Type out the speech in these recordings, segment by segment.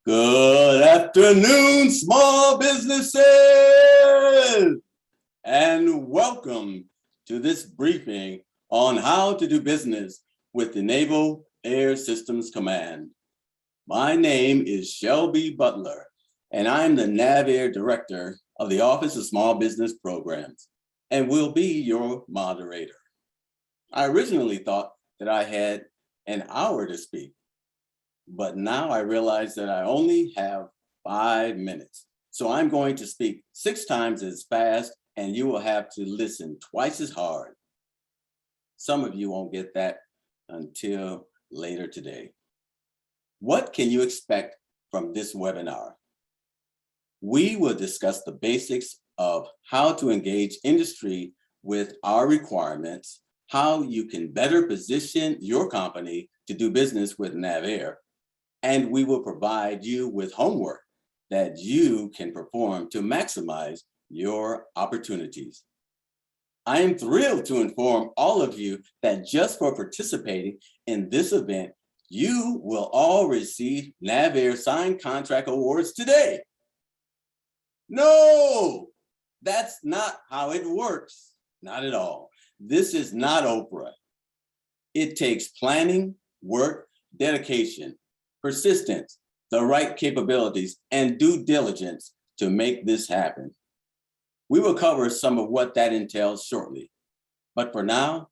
Good afternoon, small businesses, and welcome to this briefing on how to do business with the Naval Air Systems Command. My name is Shelby Butler, and I'm the NAVAIR Director of the Office of Small Business Programs, and will be your moderator. I originally thought that I had an hour to speak, but now I realize that I only have 5 minutes. So I'm going to speak 6 times as fast, and you will have to listen twice as hard. Some of you won't get that until later today. What can you expect from this webinar? We will discuss the basics of how to engage industry with our requirements, how you can better position your company to do business with NAVAIR, and we will provide you with homework that you can perform to maximize your opportunities. I am thrilled to inform all of you that just for participating in this event, you will all receive NAVAIR signed contract awards today. No, that's not how it works. Not at all. This is not Oprah. It takes planning, work, dedication, persistence, the right capabilities, and due diligence to make this happen. We will cover some of what that entails shortly. But for now,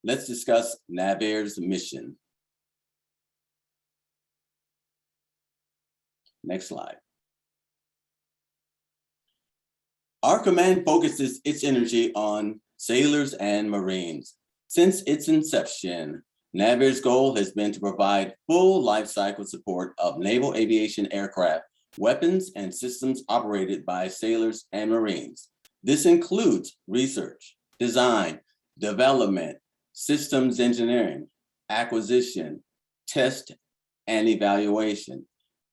let's discuss NAVAIR's mission. Next slide. Our command focuses its energy on sailors and Marines. Since its inception, NAVAIR's goal has been to provide full life cycle support of naval aviation aircraft, weapons, and systems operated by sailors and Marines. This includes research, design, development, systems engineering, acquisition, test and evaluation,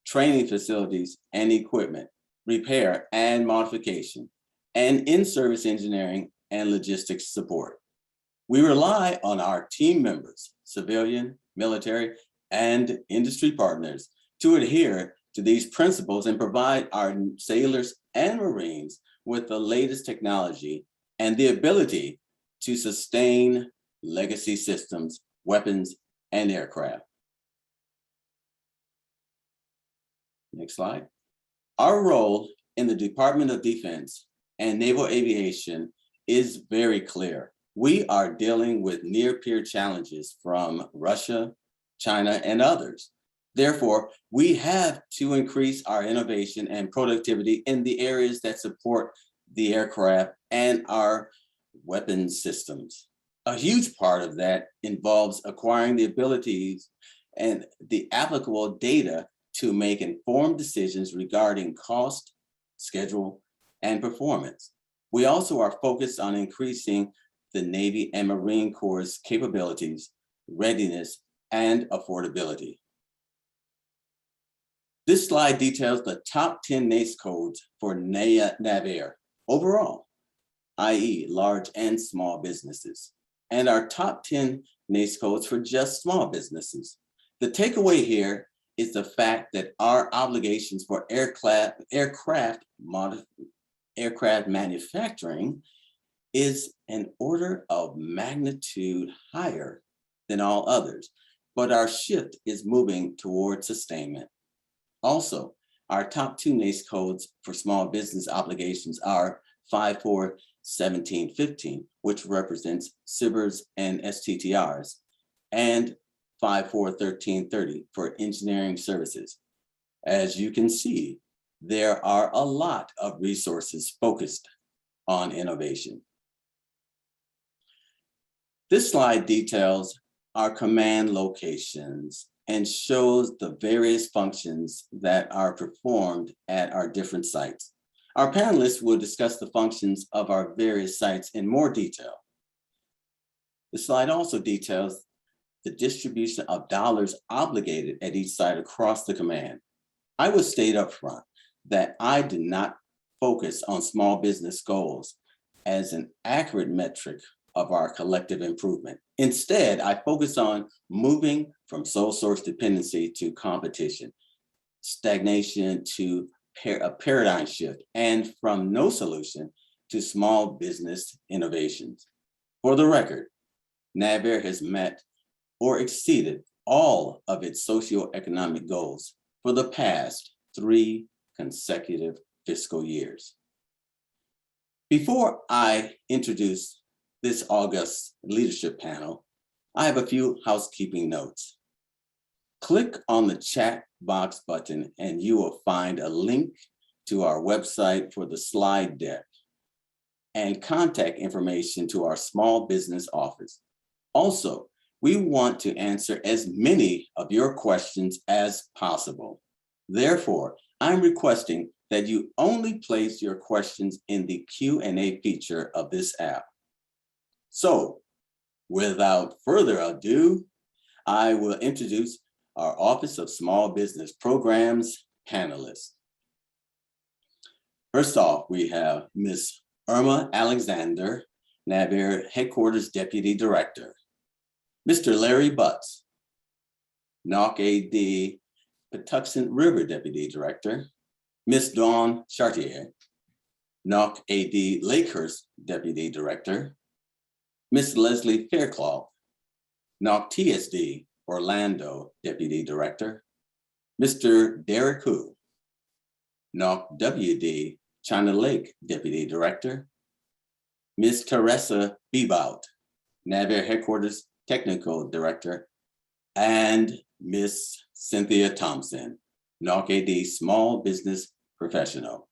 training facilities and equipment, repair and modification, and in-service engineering and logistics support. We rely on our team members, civilian, military, and industry partners to adhere to these principles and provide our sailors and Marines with the latest technology and the ability to sustain legacy systems, weapons, and aircraft. Next slide. Our role in the Department of Defense and naval aviation is very clear. We are dealing with near-peer challenges from Russia, China, and others. Therefore, we have to increase our innovation and productivity in the areas that support the aircraft and our weapons systems. A huge part of that involves acquiring the abilities and the applicable data to make informed decisions regarding cost, schedule, and performance. We also are focused on increasing the Navy and Marine Corps' capabilities, readiness, and affordability. This slide details the top 10 NAICS codes for NAVAIR overall, i.e. large and small businesses, and our top 10 NAICS codes for just small businesses. The takeaway here is the fact that our obligations for aircraft manufacturing is an order of magnitude higher than all others, but our shift is moving toward sustainment. Also, our top 2 NAICS codes for small business obligations are 541715, which represents SBIRs and STTRs, and 541330 for engineering services. As you can see, there are a lot of resources focused on innovation. This slide details our command locations and shows the various functions that are performed at our different sites. Our panelists will discuss the functions of our various sites in more detail. The slide also details the distribution of dollars obligated at each site across the command. I will state up front that I do not focus on small business goals as an accurate metric of our collective improvement. Instead, I focus on moving from sole source dependency to competition. stagnation to a paradigm shift, and from no solution to small business innovations. For the record, NAVAIR has met or exceeded all of its socioeconomic goals for the past 3 consecutive fiscal years. Before I introduce this august leadership panel, I have a few housekeeping notes. Click on the chat box button and you will find a link to our website for the slide deck and contact information to our small business office. Also, we want to answer as many of your questions as possible. Therefore, I'm requesting that you only place your questions in the Q&A feature of this app. So, without further ado, I will introduce our Office of Small Business Programs panelists. First off, we have Ms. Irma Alexander, NAVAIR Headquarters Deputy Director. Mr. Larry Butts, NAWCAD Patuxent River Deputy Director. Ms. Dawn Chartier, NAWCAD Lakehurst Deputy Director. Ms. Leslie Faircloth, NAWCTSD Orlando Deputy Director. Mr. Derek Hu, NAWCWD China Lake Deputy Director. Ms. Teresa Bebout, NAVAIR Headquarters Technical Director, and Ms. Cynthia Thompson, NAWCAD Small Business Professional.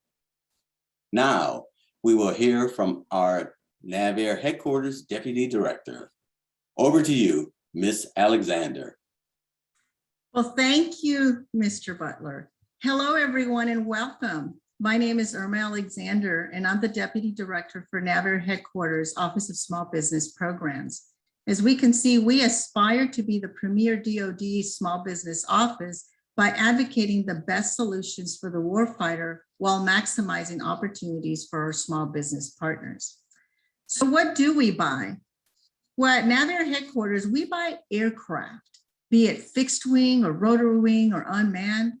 Now, we will hear from our NAVAIR Headquarters Deputy Director. Over to you, Ms. Alexander. Well, thank you, Mr. Butler. Hello, everyone, and welcome. My name is Irma Alexander, and I'm the Deputy Director for NAVAIR Headquarters Office of Small Business Programs. As we can see, we aspire to be the premier DoD small business office by advocating the best solutions for the warfighter while maximizing opportunities for our small business partners. So what do we buy? Well, at NAVAIR Headquarters, we buy aircraft, be it fixed wing or rotary wing or unmanned,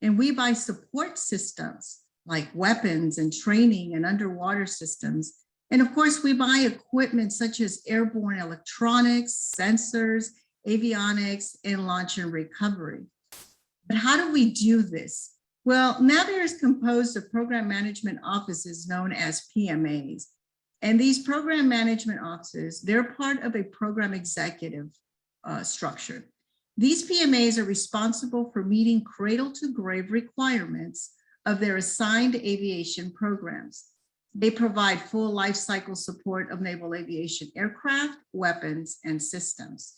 and we buy support systems like weapons and training and underwater systems. And of course, we buy equipment such as airborne electronics, sensors, avionics, and launch and recovery. But how do we do this? Well, NAVAIR is composed of program management offices known as PMAs. And these program management offices, they're part of a program executive structure. These PMAs are responsible for meeting cradle to grave requirements of their assigned aviation programs. They provide full life cycle support of naval aviation aircraft, weapons, and systems.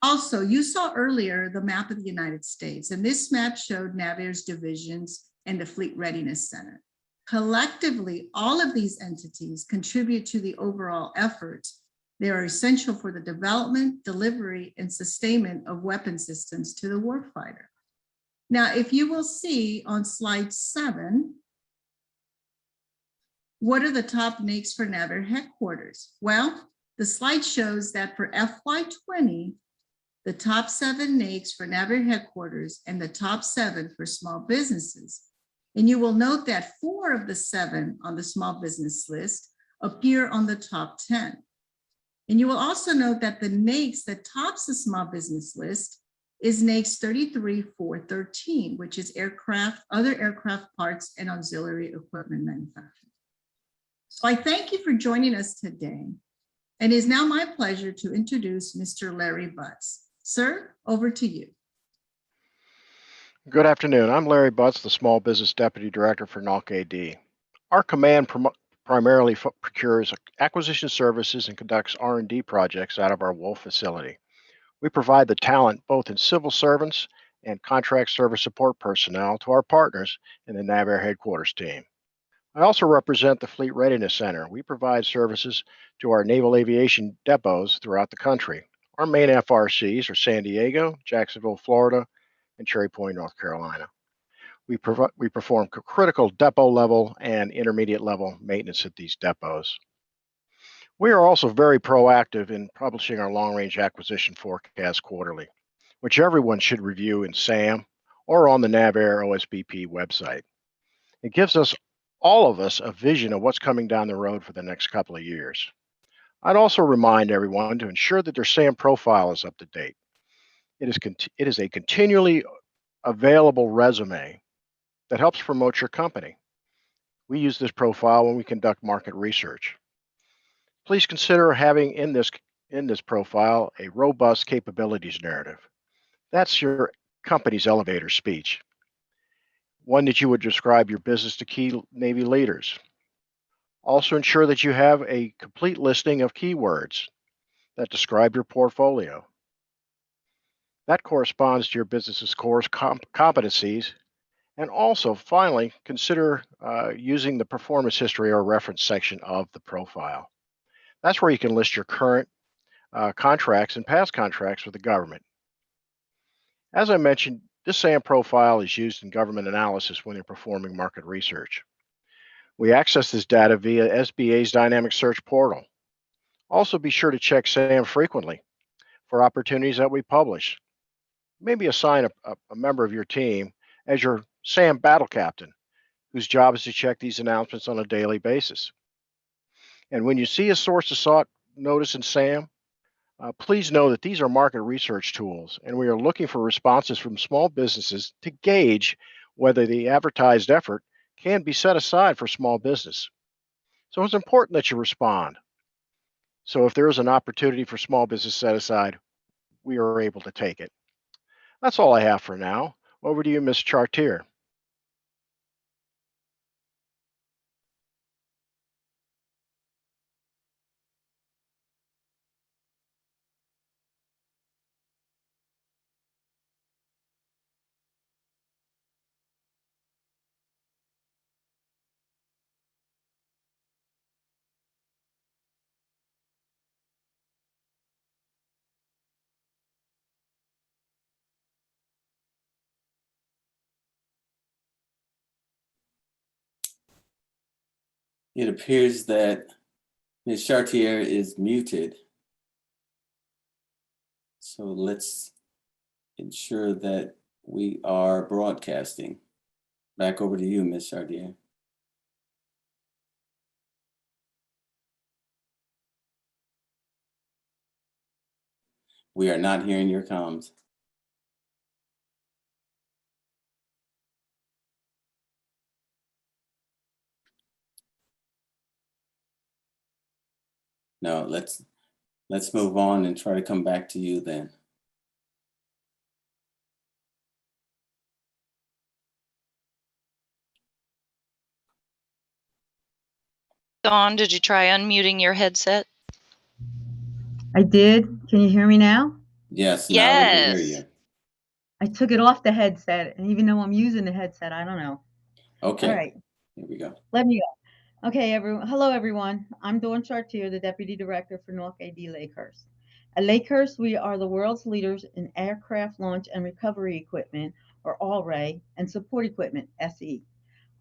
Also, you saw earlier the map of the United States, and this map showed NAVAIR's divisions and the Fleet Readiness Center. Collectively, all of these entities contribute to the overall efforts. They are essential for the development, delivery, and sustainment of weapon systems to the warfighter. Now, if you will see on slide 7, what are the top NAICS for NAVAIR Headquarters? Well, the slide shows that for FY20, the top 7 NAICS for NAVAIR Headquarters and the top 7 for small businesses. And you will note that 4 of the 7 on the small business list appear on the top 10. And you will also note that the NAICS that tops the small business list is NAICS 33413, which is aircraft, other aircraft parts, and auxiliary equipment manufacturing. So I thank you for joining us today. And it is now my pleasure to introduce Mr. Larry Butts. Sir, over to you. Good afternoon. I'm Larry Butts, the Small Business Deputy Director for NAWCAD. Our command primarily procures acquisition services and conducts R&D projects out of our Wolf facility. We provide the talent both in civil servants and contract service support personnel to our partners in the NAVAIR Headquarters team. I also represent the Fleet Readiness Center. We provide services to our naval aviation depots throughout the country. Our main FRCs are San Diego, Jacksonville, Florida, and Cherry Point, North Carolina. We perform critical depot level and intermediate level maintenance at these depots. We are also very proactive in publishing our long-range acquisition forecast quarterly, which everyone should review in SAM or on the NAVAIR OSBP website. It gives all of us a vision of what's coming down the road for the next couple of years. I'd also remind everyone to ensure that their SAM profile is up to date. It is a continually available resume that helps promote your company. We use this profile when we conduct market research. Please consider having in this profile a robust capabilities narrative. That's your company's elevator speech, one that you would describe your business to key Navy leaders. Also ensure that you have a complete listing of keywords that describe your portfolio. That corresponds to your business's core competencies. And also, finally, consider using the performance history or reference section of the profile. That's where you can list your current contracts and past contracts with the government. As I mentioned, this SAM profile is used in government analysis when you're performing market research. We access this data via SBA's dynamic search portal. Also, be sure to check SAM frequently for opportunities that we publish. Maybe assign a member of your team as your SAM battle captain, whose job is to check these announcements on a daily basis. And when you see a source of sought notice in SAM, please know that these are market research tools, and we are looking for responses from small businesses to gauge whether the advertised effort can be set aside for small business. So it's important that you respond. So if there is an opportunity for small business set aside, we are able to take it. That's all I have for now. Over to you, Ms. Chartier. It appears that Ms. Chartier is muted. So let's ensure that we are broadcasting. Back over to you, Ms. Chartier. We are not hearing your comms. No, let's move on and try to come back to you then. Dawn, did you try unmuting your headset? I did. Can you hear me now? Yes, now we can hear you. I took it off the headset, and even though I'm using the headset, I don't know. Okay. All right. Here we go. Let me go. Okay, everyone. Hello, everyone. I'm Dawn Chartier, the Deputy Director for NAWCAD Lakehurst. At Lakehurst, we are the world's leaders in aircraft launch and recovery equipment, or ALRE, and support equipment, SE.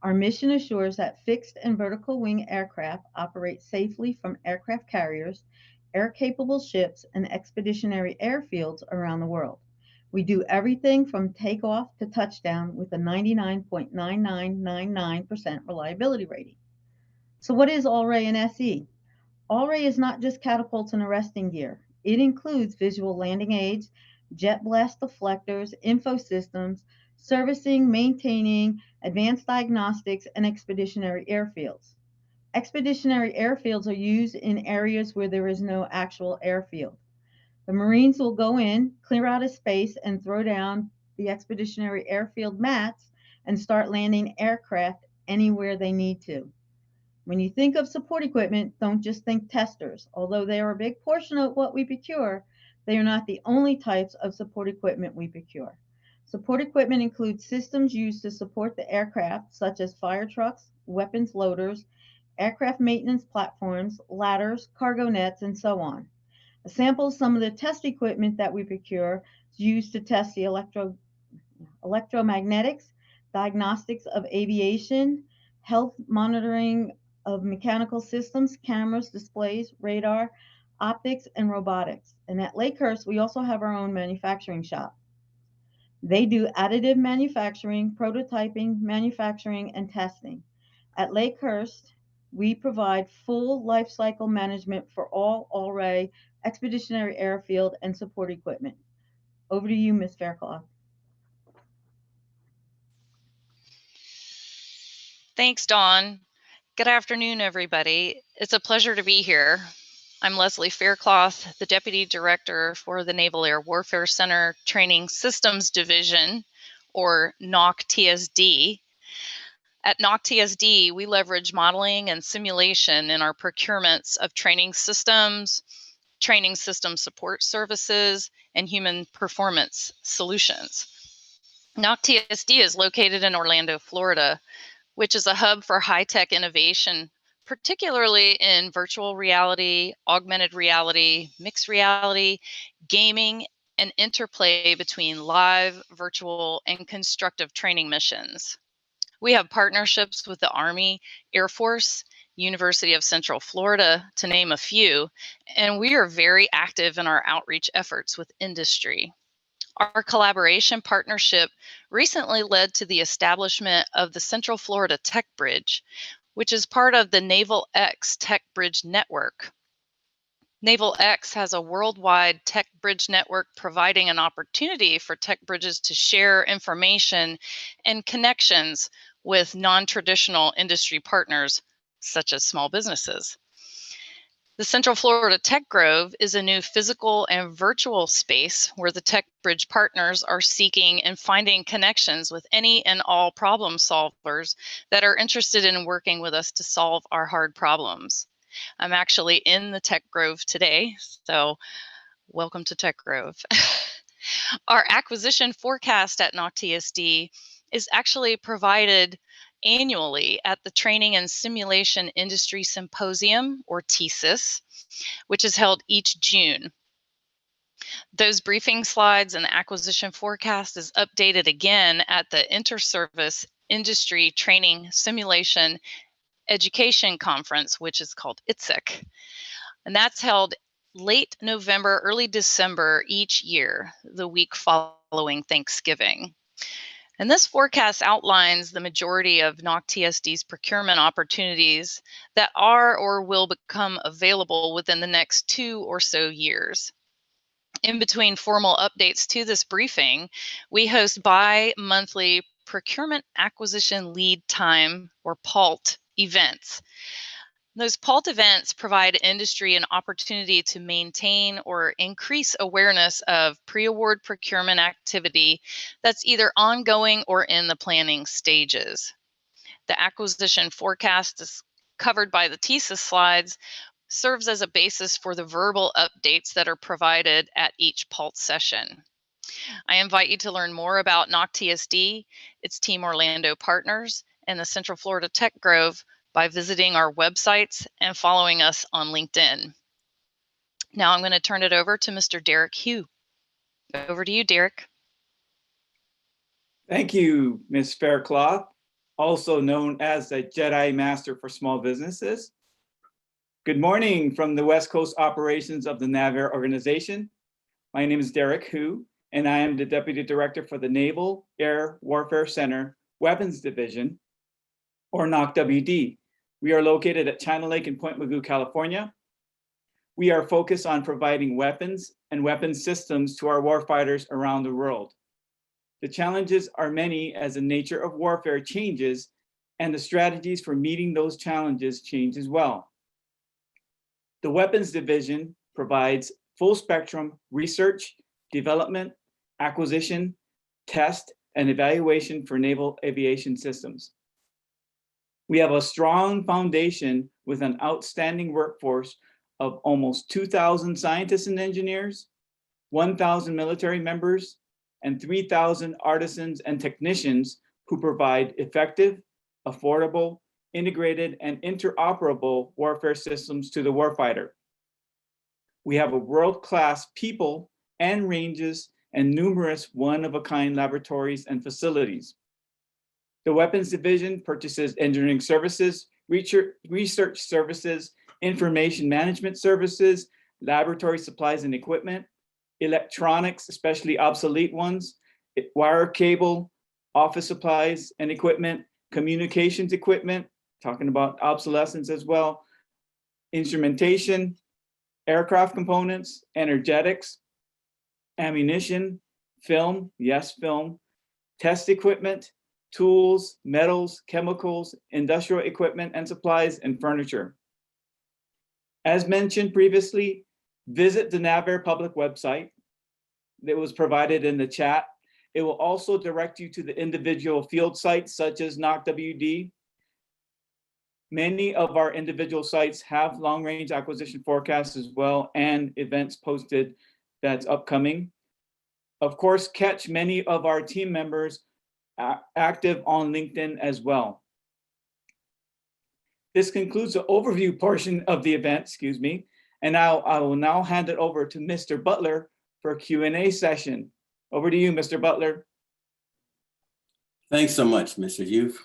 Our mission assures that fixed and vertical wing aircraft operate safely from aircraft carriers, air-capable ships, and expeditionary airfields around the world. We do everything from takeoff to touchdown with a 99.9999% reliability rating. So what is ALRE and SE? ALRE is not just catapults and arresting gear. It includes visual landing aids, jet blast deflectors, info systems, servicing, maintaining, advanced diagnostics, and expeditionary airfields. Expeditionary airfields are used in areas where there is no actual airfield. The Marines will go in, clear out a space, and throw down the expeditionary airfield mats and start landing aircraft anywhere they need to. When you think of support equipment, don't just think testers. Although they are a big portion of what we procure, they are not the only types of support equipment we procure. Support equipment includes systems used to support the aircraft, such as fire trucks, weapons loaders, aircraft maintenance platforms, ladders, cargo nets, and so on. A sample of some of the test equipment that we procure is used to test the electromagnetics, diagnostics of aviation, health monitoring of mechanical systems, cameras, displays, radar, optics, and robotics. And at Lakehurst, we also have our own manufacturing shop. They do additive manufacturing, prototyping, manufacturing, and testing. At Lakehurst, we provide full life cycle management for all ALRAE expeditionary airfield and support equipment. Over to you, Ms. Faircloth. Thanks, Dawn. Good afternoon, everybody. It's a pleasure to be here. I'm Leslie Faircloth, the Deputy Director for the Naval Air Warfare Center Training Systems Division, or NAWCTSD. At NAWCTSD, we leverage modeling and simulation in our procurements of training systems, training system support services, and human performance solutions. NAWCTSD is located in Orlando, Florida, which is a hub for high-tech innovation, particularly in virtual reality, augmented reality, mixed reality, gaming, and interplay between live, virtual, and constructive training missions. We have partnerships with the Army, Air Force, University of Central Florida, to name a few, and we are very active in our outreach efforts with industry. Our collaboration partnership recently led to the establishment of the Central Florida Tech Bridge, which is part of the Naval X Tech Bridge Network. Naval X has a worldwide tech bridge network providing an opportunity for tech bridges to share information and connections with non-traditional industry partners, such as small businesses. The Central Florida Tech Grove is a new physical and virtual space where the Tech Bridge partners are seeking and finding connections with any and all problem solvers that are interested in working with us to solve our hard problems. I'm actually in the Tech Grove today, so welcome to Tech Grove. Our acquisition forecast at NAWCTSD is actually provided annually at the Training and Simulation Industry Symposium, or TSIS, which is held each June. Those briefing slides and the acquisition forecast is updated again at the Inter-Service Industry Training Simulation Education Conference, which is called ITSEC. And that's held late November, early December each year, the week following Thanksgiving. And this forecast outlines the majority of NAWCTSD's procurement opportunities that are or will become available within the next 2 or so years. In between formal updates to this briefing, we host bi-monthly Procurement Acquisition Lead Time, or PALT, events. Those PALT events provide industry an opportunity to maintain or increase awareness of pre-award procurement activity that's either ongoing or in the planning stages. The acquisition forecast is covered by the TSIS slides, serves as a basis for the verbal updates that are provided at each PALT session. I invite you to learn more about NAWCTSD, its Team Orlando partners, and the Central Florida Tech Grove by visiting our websites and following us on LinkedIn. Now I'm going to turn it over to Mr. Derek Hugh. Over to you, Derek. Thank you, Ms. Faircloth, also known as the Jedi Master for Small Businesses. Good morning from the West Coast operations of the NAVAIR organization. My name is Derek Hu, and I am the Deputy Director for the Naval Air Warfare Center Weapons Division, or NAWCWD. We are located at China Lake in Point Mugu, California. We are focused on providing weapons and weapon systems to our warfighters around the world. The challenges are many as the nature of warfare changes and the strategies for meeting those challenges change as well. The Weapons Division provides full spectrum research, development, acquisition, test, and evaluation for naval aviation systems. We have a strong foundation with an outstanding workforce of almost 2,000 scientists and engineers, 1,000 military members, and 3,000 artisans and technicians who provide effective, affordable, integrated, and interoperable warfare systems to the warfighter. We have a world-class people and ranges and numerous one-of-a-kind laboratories and facilities. The Weapons Division purchases engineering services, research services, information management services, laboratory supplies and equipment, electronics, especially obsolete ones, wire, cable, office supplies and equipment, communications equipment, talking about obsolescence as well, instrumentation, aircraft components, energetics, ammunition, film, yes, film, test equipment, tools, metals, chemicals, industrial equipment and supplies, and furniture. As mentioned previously, visit the NAVAIR public website that was provided in the chat. It will also direct you to the individual field sites such as NAWCWD. Many of our individual sites have long-range acquisition forecasts as well and events posted that's upcoming. Of course, catch many of our team members active on LinkedIn as well. This concludes the overview portion of the event, excuse me, and I will now hand it over to Mr. Butler for a Q&A session. Over to you, Mr. Butler. Thanks so much, Mr. Youth.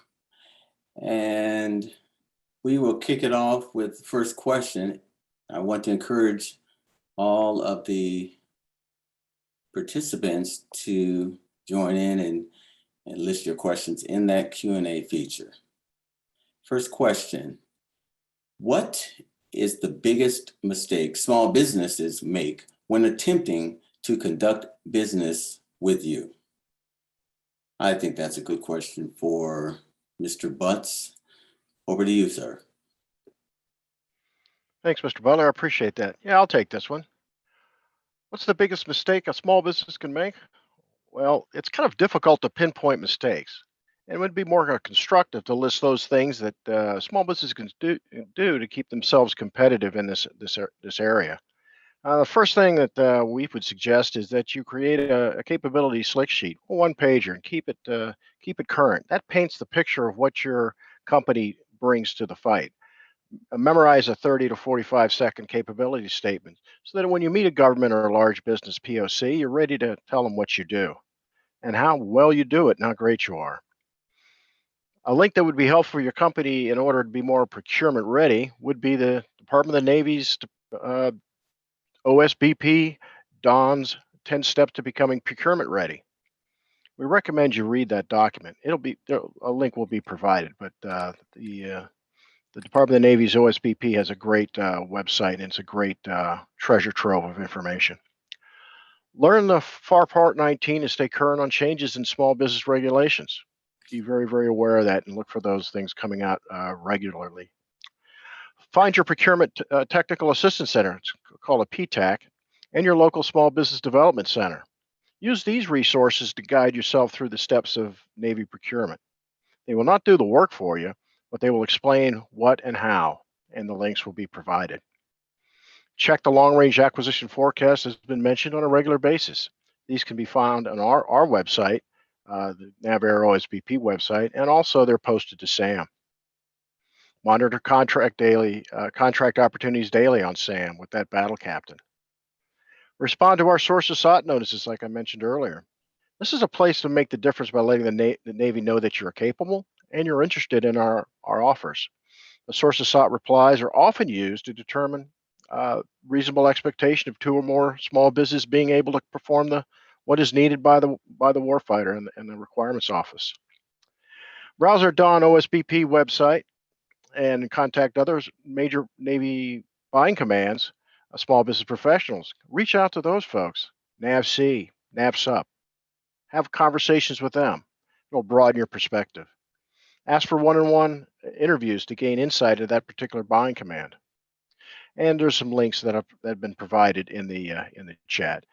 And we will kick it off with the first question. I want to encourage all of the participants to join in and list your questions in that Q&A feature. First question, what is the biggest mistake small businesses make when attempting to conduct business with you? I think that's a good question for Mr. Butts. Over to you, sir. Thanks, Mr. Butler. I appreciate that. Yeah, I'll take this one. What's the biggest mistake a small business can make? Well, it's kind of difficult to pinpoint mistakes. And it would be more constructive to list those things that small businesses can do to keep themselves competitive in this area. The first thing that we would suggest is that you create a capability slick sheet, a one-pager, and keep it current. That paints the picture of what your company brings to the fight. Memorize a 30 to 45-second capability statement so that when you meet a government or a large business POC, you're ready to tell them what you do and how well you do it and how great you are. A link that would be helpful for your company in order to be more procurement ready would be the Department of the Navy's OSBP, DON's 10 Steps to Becoming Procurement Ready. We recommend you read that document. A link will be provided, but the Department of the Navy's OSBP has a great website, and it's a great treasure trove of information. Learn the FAR Part 19 and stay current on changes in small business regulations. Be very, very aware of that and look for those things coming out regularly. Find your Procurement Technical Assistance Center, it's called a PTAC, and your local Small Business Development Center. Use these resources to guide yourself through the steps of Navy procurement. They will not do the work for you, but they will explain what and how, and the links will be provided. Check the long-range acquisition forecast, as has been mentioned, on a regular basis. These can be found on our website, the NAVAIR OSBP website, and also they're posted to SAM. Monitor contract opportunities daily on SAM with that battle captain. Respond to our sources sought notices, like I mentioned earlier. This is a place to make the difference by letting the Navy know that you're capable and you're interested in our offers. The sources sought replies are often used to determine reasonable expectation of 2 or more small business being able to perform what is needed by the warfighter and the requirements office. Browse our DON OSBP website and contact other major Navy buying commands, small business professionals. Reach out to those folks, NAVC, NAVSUP. Have conversations with them. It'll broaden your perspective. Ask for one-on-one interviews to gain insight into that particular buying command. And there's some links that have been provided in the chat.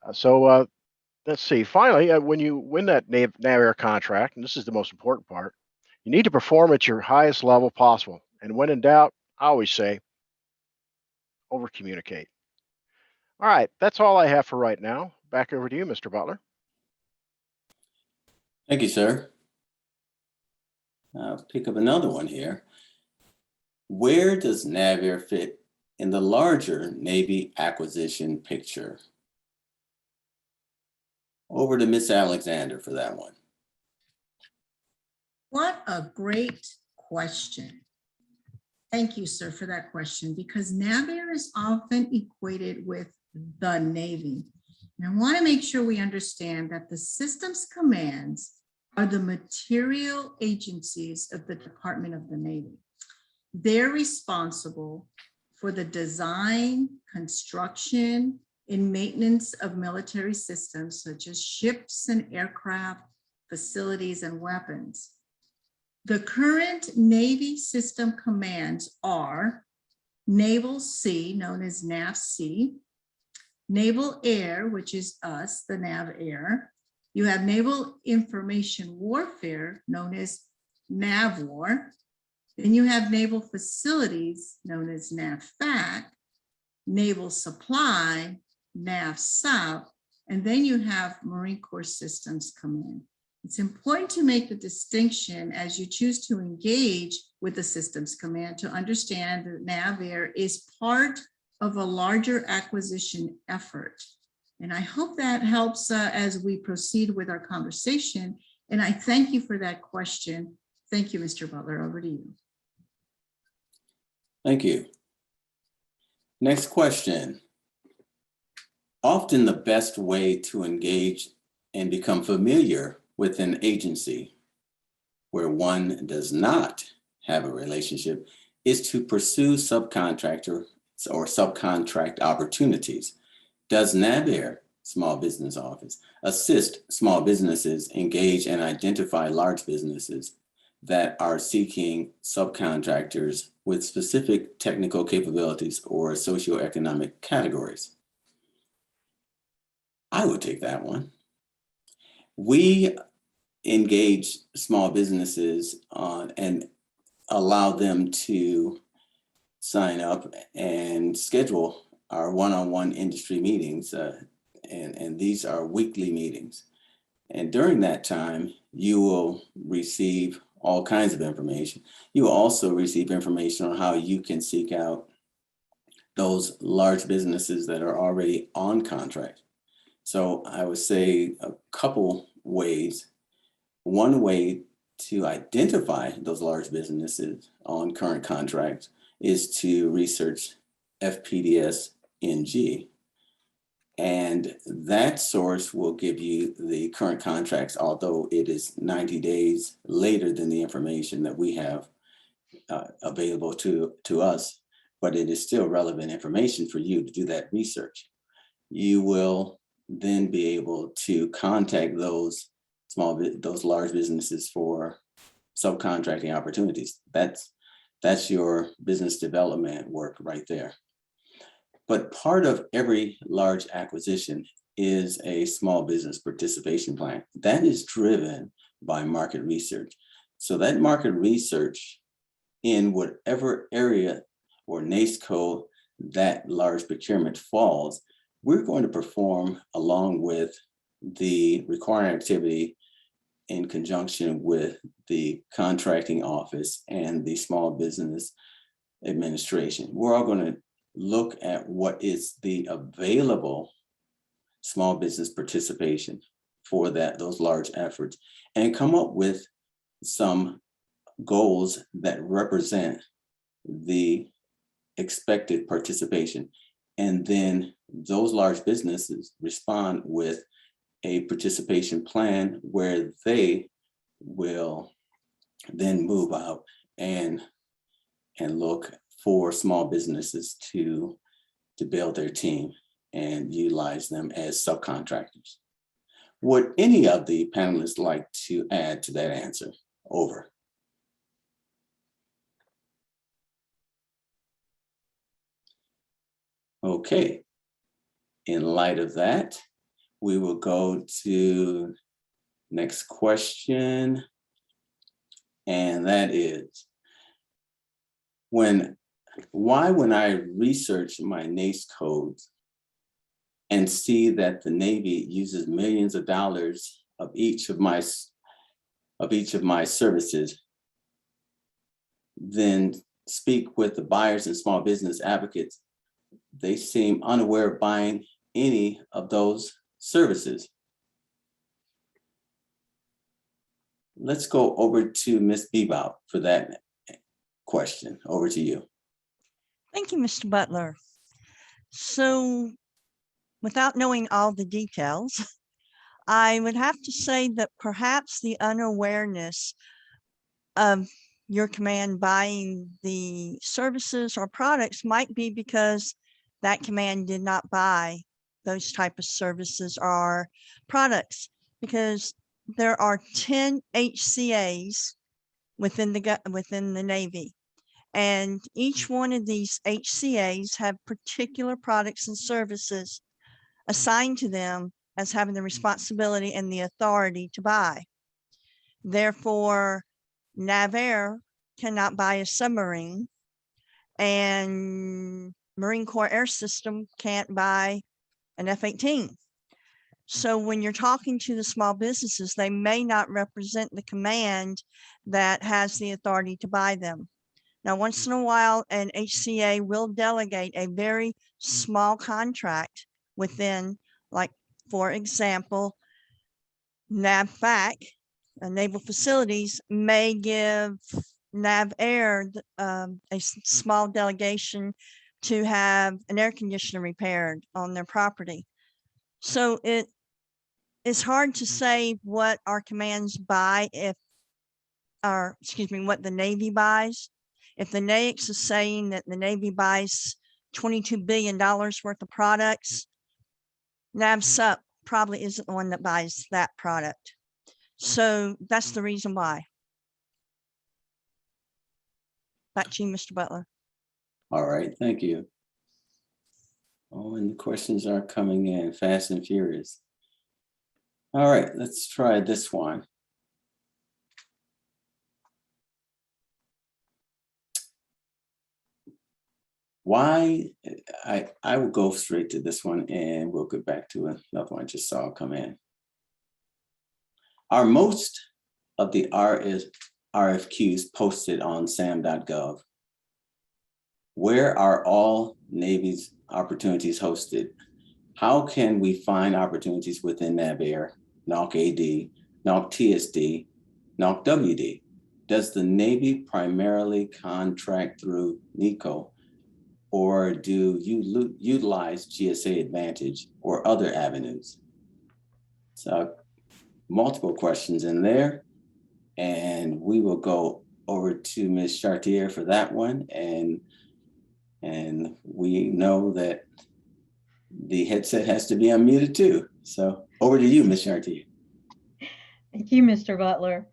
Let's see. Finally, when you win that NAVAIR contract, and this is the most important part, you need to perform at your highest level possible. And when in doubt, I always say, over-communicate. All right, that's all I have for right now. Back over to you, Mr. Butler. Thank you, sir. I'll pick up another one here. Where does NAVAIR fit in the larger Navy acquisition picture? Over to Ms. Alexander for that one. What a great question. Thank you, sir, for that question, because NAVAIR is often equated with the Navy. And I want to make sure we understand that the systems commands are the material agencies of the Department of the Navy. They're responsible for the design, construction, and maintenance of military systems such as ships and aircraft, facilities, and weapons. The current Navy system commands are Naval Sea, known as NAVC, Naval Air, which is us, the NAVAIR. You have Naval Information Warfare, known as NAVWAR. Then you have Naval Facilities, known as NAVFAC, Naval Supply, NAVSUP, and then you have Marine Corps Systems Command. It's important to make the distinction as you choose to engage with the Systems Command to understand that NAVAIR is part of a larger acquisition effort. And I hope that helps as we proceed with our conversation. And I thank you for that question. Thank you, Mr. Butler. Over to you. Thank you. Next question. Often the best way to engage and become familiar with an agency where one does not have a relationship is to pursue subcontractor or subcontract opportunities. Does NAVAIR Small Business Office assist small businesses engage and identify large businesses that are seeking subcontractors with specific technical capabilities or socioeconomic categories? I would take that one. We engage small businesses and allow them to sign up and schedule our one-on-one industry meetings. And these are weekly meetings. And during that time, you will receive all kinds of information. You will also receive information on how you can seek out those large businesses that are already on contract. So I would say a couple ways. One way to identify those large businesses on current contracts is to research FPDS NG. And that source will give you the current contracts, although it is 90 days later than the information that we have available to us, but it is still relevant information for you to do that research. You will then be able to contact those large businesses for subcontracting opportunities. That's your business development work right there. But part of every large acquisition is a small business participation plan. That is driven by market research. So that market research in whatever area or NACE code that large procurement falls, we're going to perform along with the required activity in conjunction with the contracting office and the small business administration. We're all going to look at what is the available small business participation for those large efforts and come up with some goals that represent the expected participation. And then those large businesses respond with a participation plan where they will then move out and look for small businesses to build their team and utilize them as subcontractors. Would any of the panelists like to add to that answer? Over. Okay. In light of that, we will go to next question. And that is, when I research my NACE codes and see that the Navy uses millions of dollars of each of my services, then speak with the buyers and small business advocates, they seem unaware of buying any of those services. Let's go over to Ms. Bebout for that question. Over to you. Thank you, Mr. Butler. So without knowing all the details, I would have to say that perhaps the unawareness of your command buying the services or products might be because that command did not buy those type of services or products, because there are 10 HCAs within the Navy. And each one of these HCAs have particular products and services assigned to them as having the responsibility and the authority to buy. Therefore, NAVAIR cannot buy a submarine, and Marine Corps Air System can't buy an F-18. So when you're talking to the small businesses, they may not represent the command that has the authority to buy them. Now, once in a while, an HCA will delegate a very small contract within, like, for example, NAVFAC, Naval Facilities, may give NAVAIR a small delegation to have an air conditioner repaired on their property. So it's hard to say what our commands buy what the Navy buys. If the NAICS is saying that the Navy buys $22 billion worth of products, NAVSUP probably isn't the one that buys that product. So that's the reason why. Back to you, Mr. Butler. All right, thank you. Oh, and the questions are coming in fast and furious. All right, let's try this one. Why, I will go straight to this one and we'll get back to another one I just saw come in. Are most of the RFQs posted on sam.gov? Where are all Navy's opportunities hosted? How can we find opportunities within NAVAIR, NAWCAD, NAWCTSD, NAWCWD? Does the Navy primarily contract through NECO, or do you utilize GSA Advantage or other avenues? So multiple questions in there, and we will go over to Ms. Chartier for that one. And we know that the headset has to be unmuted too. So over to you, Ms. Chartier. Thank you, Mr. Butler.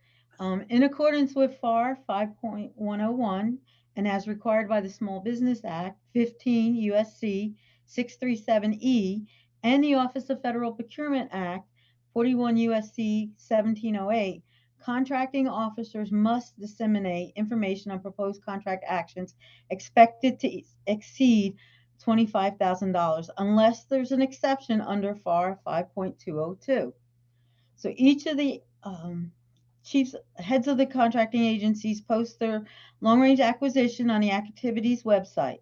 In accordance with FAR 5.101 and as required by the Small Business Act 15 USC 637E and the Office of Federal Procurement Act 41 USC 1708, contracting officers must disseminate information on proposed contract actions expected to exceed $25,000 unless there's an exception under FAR 5.202. So each of the heads of the contracting agencies post their long-range acquisition on the activities website.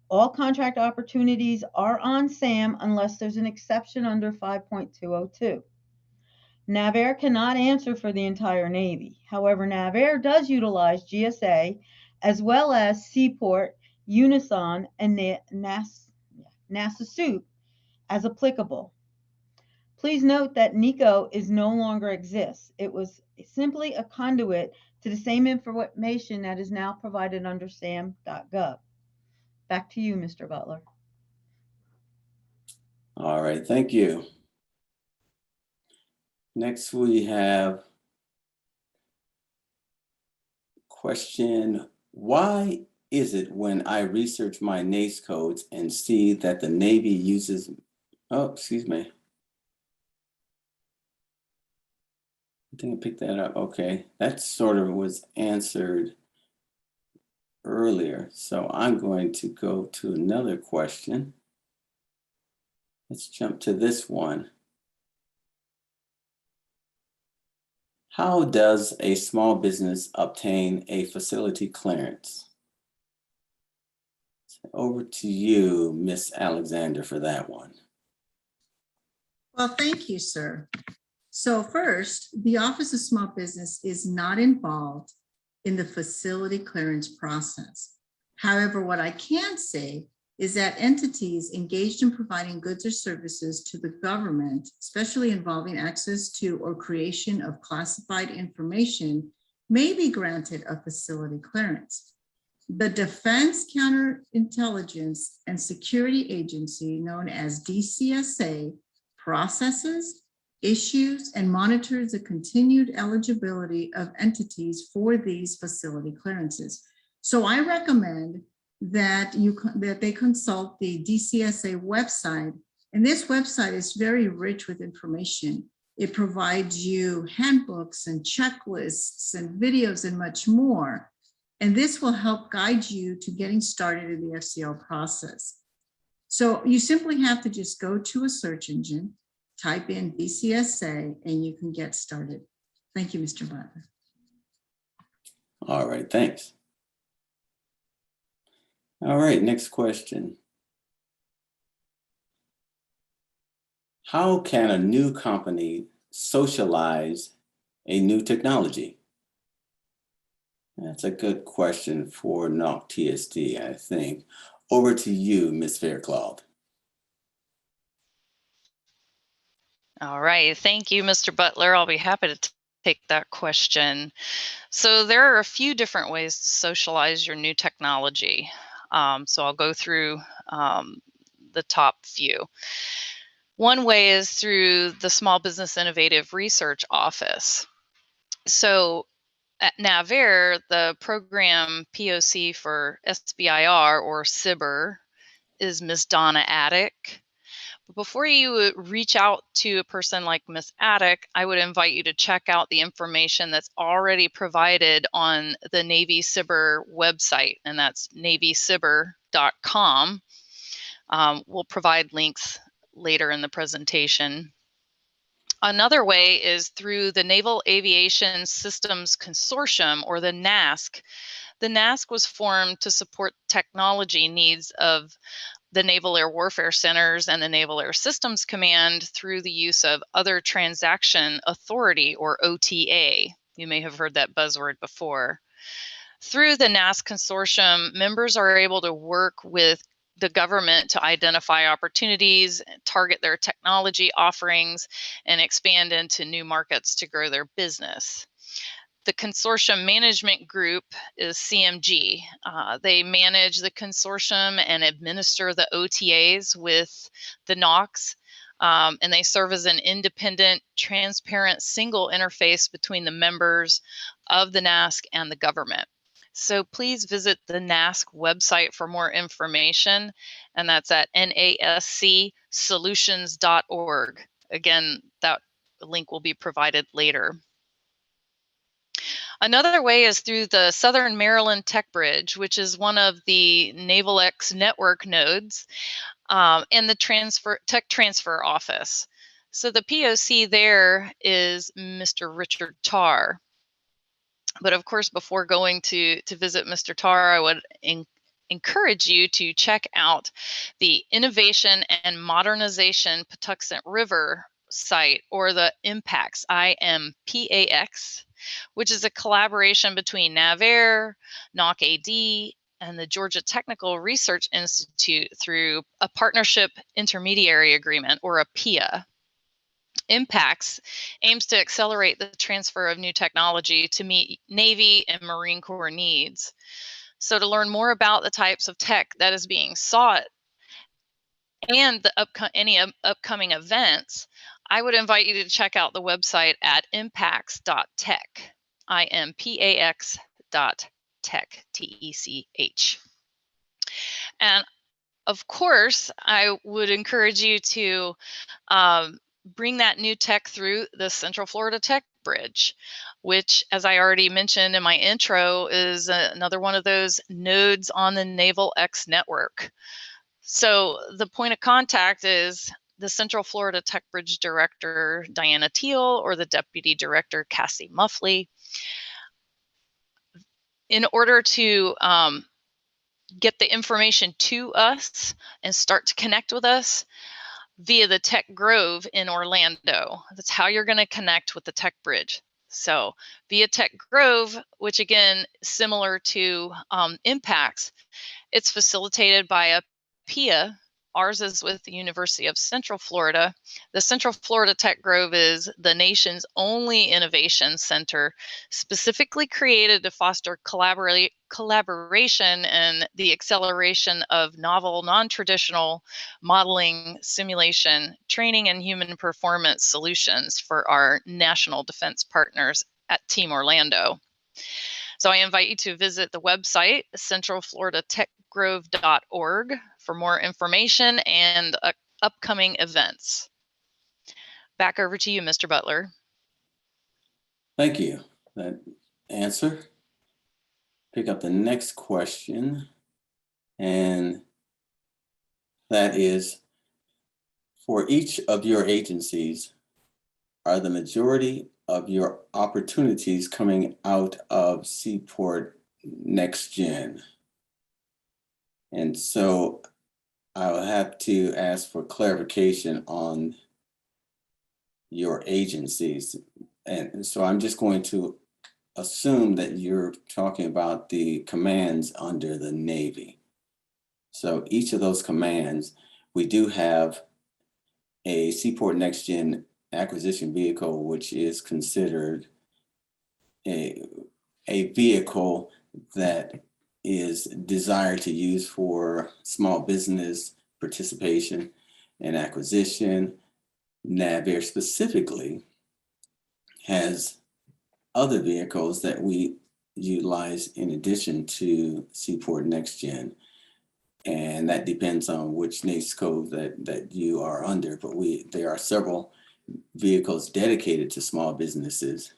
All contract opportunities are on SAM unless there's an exception under 5.202. NAVAIR cannot answer for the entire Navy. However, NAVAIR does utilize GSA as well as Seaport, Unison, and NASA SUIT as applicable. Please note that NECO no longer exists. It was simply a conduit to the same information that is now provided under sam.gov. Back to you, Mr. Butler. All right, thank you. Next, we have question, why is it when I research my NAICS codes and see that the Navy uses, oh, excuse me. I think I picked that up. Okay, that sort of was answered earlier. So I'm going to go to another question. Let's jump to this one. How does a small business obtain a facility clearance? Over to you, Ms. Alexander, for that one. Well, thank you, sir. So first, the Office of Small Business is not involved in the facility clearance process. However, what I can say is that entities engaged in providing goods or services to the government, especially involving access to or creation of classified information, may be granted a facility clearance. The Defense Counterintelligence and Security Agency, known as DCSA, processes, issues, and monitors the continued eligibility of entities for these facility clearances. So I recommend that they consult the DCSA website. And this website is very rich with information. It provides you handbooks and checklists and videos and much more. And this will help guide you to getting started in the FCL process. So you simply have to just go to a search engine, type in DCSA, and you can get started. Thank you, Mr. Butler. All right, thanks. All right, next question. How can a new company socialize a new technology? That's a good question for NAWCTSD, I think. Over to you, Ms. Faircloth. All right, thank you, Mr. Butler. I'll be happy to take that question. So there are a few different ways to socialize your new technology. So I'll go through the top few. One way is through the Small Business Innovative Research Office. So at NAVAIR, the program POC for SBIR or SBIR is Ms. Donna Attic. But before you reach out to a person like Ms. Attic, I would invite you to check out the information that's already provided on the Navy SBIR website, and that's navysbir.com. We'll provide links later in the presentation. Another way is through the Naval Aviation Systems Consortium, or the NASC. The NASC was formed to support technology needs of the Naval Air Warfare Centers and the Naval Air Systems Command through the use of Other Transaction Authority, or OTA. You may have heard that buzzword before. Through the NASC consortium, members are able to work with the government to identify opportunities, target their technology offerings, and expand into new markets to grow their business. The consortium management group is CMG. They manage the consortium and administer the OTAs with the NOCs, and they serve as an independent, transparent, single interface between the members of the NASC and the government. So please visit the NASC website for more information, and that's at nascsolutions.org. Again, that link will be provided later. Another way is through the Southern Maryland Tech Bridge, which is one of the NavalX network nodes, and the Tech Transfer Office. So the POC there is Mr. Richard Tarr. But of course, before going to visit Mr. Tarr, I would encourage you to check out the Innovation and Modernization Patuxent River site, or the IMPAX, IMPAX, which is a collaboration between NAVAIR, NAWCAD, and the Georgia Technical Research Institute through a Partnership Intermediary Agreement, or a PIA. IMPACTS aims to accelerate the transfer of new technology to meet Navy and Marine Corps needs. So to learn more about the types of tech that is being sought and the any upcoming events, I would invite you to check out the website at impacts.tech, IMPAX.tech, TECH. And of course, I would encourage you to bring that new tech through the Central Florida Tech Bridge, which, as I already mentioned in my intro, is another one of those nodes on the NavalX network. So the point of contact is the Central Florida Tech Bridge Director, Diana Teal, or the Deputy Director, Cassie Muffley. In order to get the information to us and start to connect with us via the Tech Grove in Orlando. That's how you're going to connect with the Tech Bridge. So via Tech Grove, which again, similar to IMPACTS, it's facilitated by a PIA. Ours is with the University of Central Florida. The Central Florida Tech Grove is the nation's only innovation center specifically created to foster collaboration and the acceleration of novel, non-traditional modeling, simulation, training, and human performance solutions for our national defense partners at Team Orlando. So I invite you to visit the website, centralfloridatechgrove.org, for more information and upcoming events. Back over to you, Mr. Butler. Thank you for that answer. Pick up the next question, and that is, for each of your agencies, are the majority of your opportunities coming out of Seaport Next Gen? And so I'll have to ask for clarification on your agencies. And so I'm just going to assume that you're talking about the commands under the Navy. So each of those commands, we do have a Seaport Next Gen acquisition vehicle, which is considered a vehicle that is desired to use for small business participation and acquisition. NAVAIR specifically has other vehicles that we utilize in addition to Seaport Next Gen. And that depends on which NAICS code that you are under, but there are several vehicles dedicated to small businesses.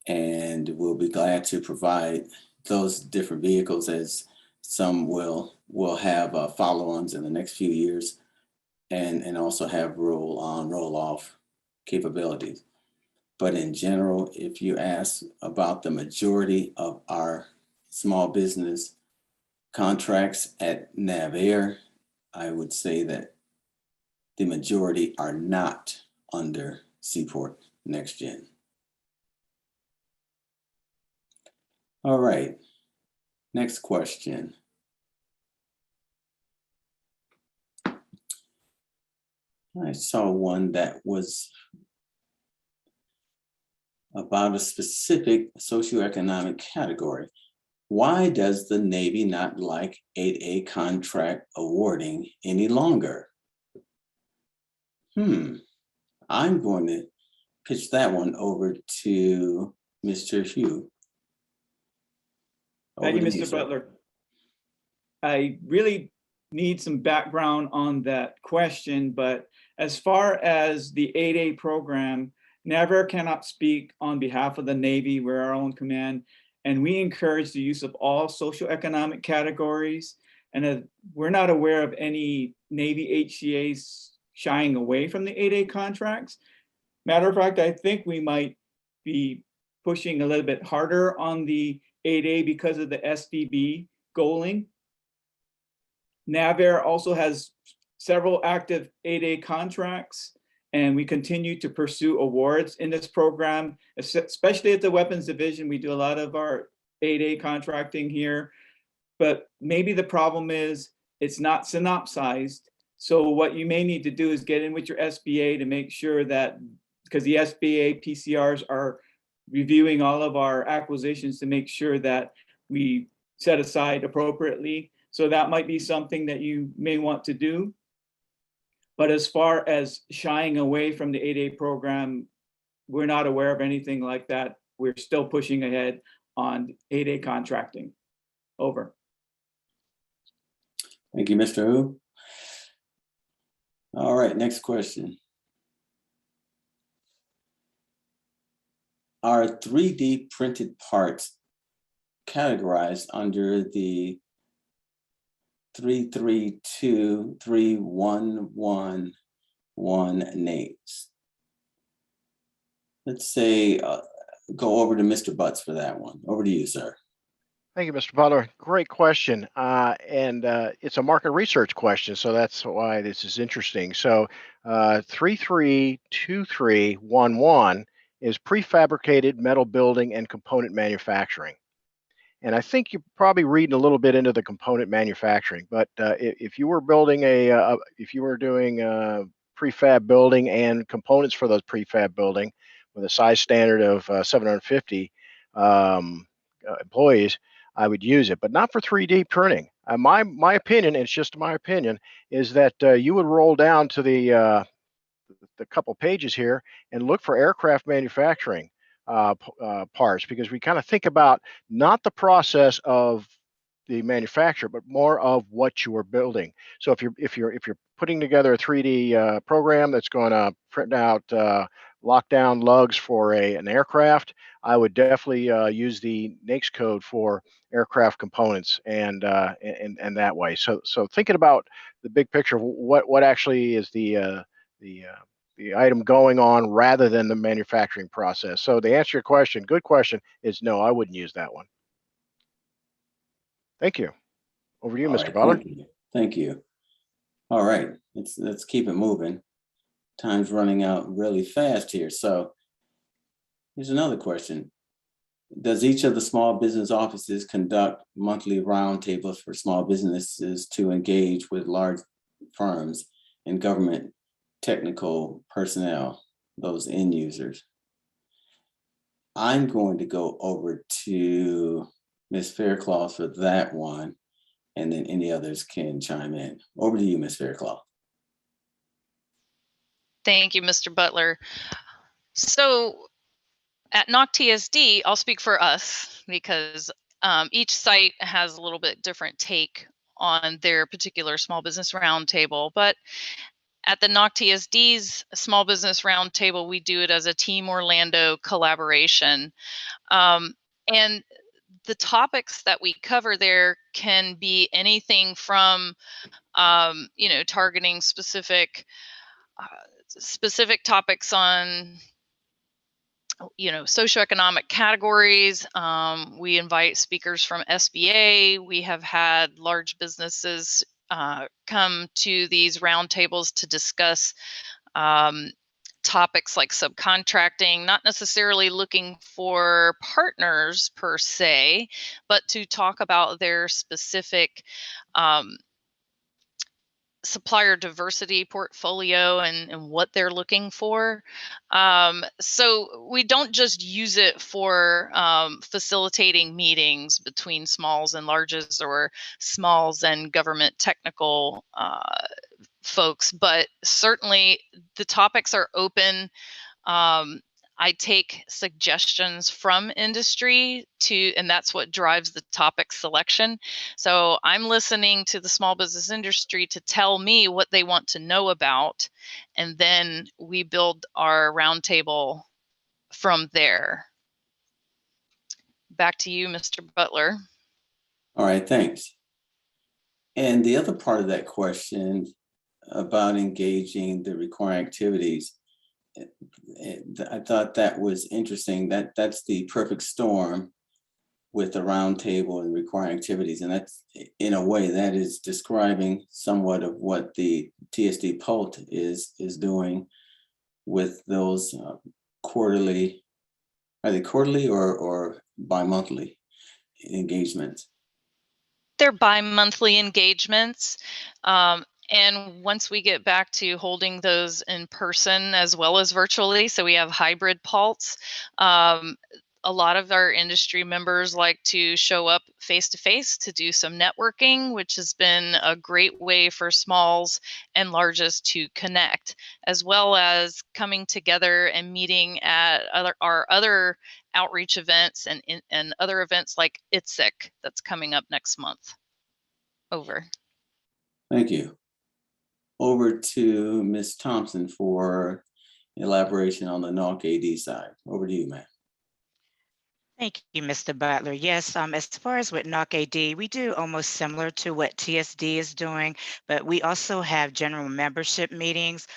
And we'll be glad to provide those different vehicles, as some will have follow-ons in the next few years, and also have roll-on, roll-off capabilities. But in general, if you ask about the majority of our small business contracts at NAVAIR, I would say that the majority are not under Seaport Next Gen. All right, next question. I saw one that was about a specific socioeconomic category. Why does the Navy not like 8A contract awarding any longer? I'm going to pitch that one over to Mr. Hugh. Thank you, Mr. Butler. I really need some background on that question, but as far as the 8A program, NAVAIR cannot speak on behalf of the Navy. We're our own command, and we encourage the use of all socioeconomic categories. And we're not aware of any Navy HCAs shying away from the 8A contracts. Matter of fact, I think we might be pushing a little bit harder on the 8A because of the SVB goaling. NAVAIR also has several active 8A contracts, and we continue to pursue awards in this program, especially at the Weapons Division. We do a lot of our 8A contracting here, but maybe the problem is it's not synopsized. So what you may need to do is get in with your SBA to make sure that, because the SBA PCRs are reviewing all of our acquisitions to make sure that we set aside appropriately. So that might be something that you may want to do. But as far as shying away from the 8A program, we're not aware of anything like that. We're still pushing ahead on 8A contracting. Over. Thank you, Mr. Hu. All right, next question. Are 3D printed parts categorized under the 332.3.1.1 NAICS? Let's say, go over to Mr. Butts for that one. Over to you, sir. Thank you, Mr. Butler. Great question. And it's a market research question, so that's why this is interesting. So 332311 is prefabricated metal building and component manufacturing. And I think you're probably reading a little bit into the component manufacturing. But if you were building if you were doing prefab building and components for those prefab building with a size standard of 750 employees, I would use it, but not for 3D printing. My opinion, it's just my opinion, is that you would roll down to the couple pages here and look for aircraft manufacturing parts, because we kind of think about not the process of the manufacturer, but more of what you are building. So if you're putting together a 3D program that's going to print out lockdown lugs for an aircraft, I would definitely use the NAICS code for aircraft components and that way. So thinking about the big picture of what actually is the item going on rather than the manufacturing process. So to answer your question, good question, is no, I wouldn't use that one. Thank you. Over to you, All Mr. right, Butler. thank you. Thank you. All right, let's keep it moving. Time's running out really fast here. So here's another question. Does each of the small business offices conduct monthly roundtables for small businesses to engage with large firms and government technical personnel, those end users? I'm going to go over to Ms. Faircloth for that one, and then any others can chime in. Over to you, Ms. Faircloth. Thank you, Mr. Butler. So at NAWCTSD, I'll speak for us because each site has a little bit different take on their particular small business roundtable. But at the NAWCTSD's small business roundtable, we do it as a Team Orlando collaboration. And the topics that we cover there can be anything from, targeting specific topics on socioeconomic categories. We invite speakers from SBA. We have had large businesses come to these roundtables to discuss topics like subcontracting, not necessarily looking for partners per se, but to talk about their specific supplier diversity portfolio and what they're looking for. So we don't just use it for facilitating meetings between smalls and larges or smalls and government technical folks, but certainly the topics are open. I take suggestions from industry and that's what drives the topic selection. So I'm listening to the small business industry to tell me what they want to know about, and then we build our roundtable from there. Back to you, Mr. Butler. All right, thanks. And the other part of that question about engaging the required activities, I thought that was interesting. That's the perfect storm with the roundtable and requiring activities. And that's, in a way, that is describing somewhat of what the TSD PULT is doing with those quarterly, are they quarterly or bi-monthly engagements? They're bi-monthly engagements. And once we get back to holding those in person as well as virtually, so we have hybrid PULTs, a lot of our industry members like to show up face-to-face to do some networking, which has been a great way for smalls and larges to connect, as well as coming together and meeting at our other outreach events and other events like ITSEC that's coming up next month. Over. Thank you. Over to Ms. Thompson for elaboration on the NOWCAD side. Over to you, ma'am. Thank you, Mr. Butler. Yes, as far as with NAWCAD, we do almost similar to what TSD is doing, but we also have general membership meetings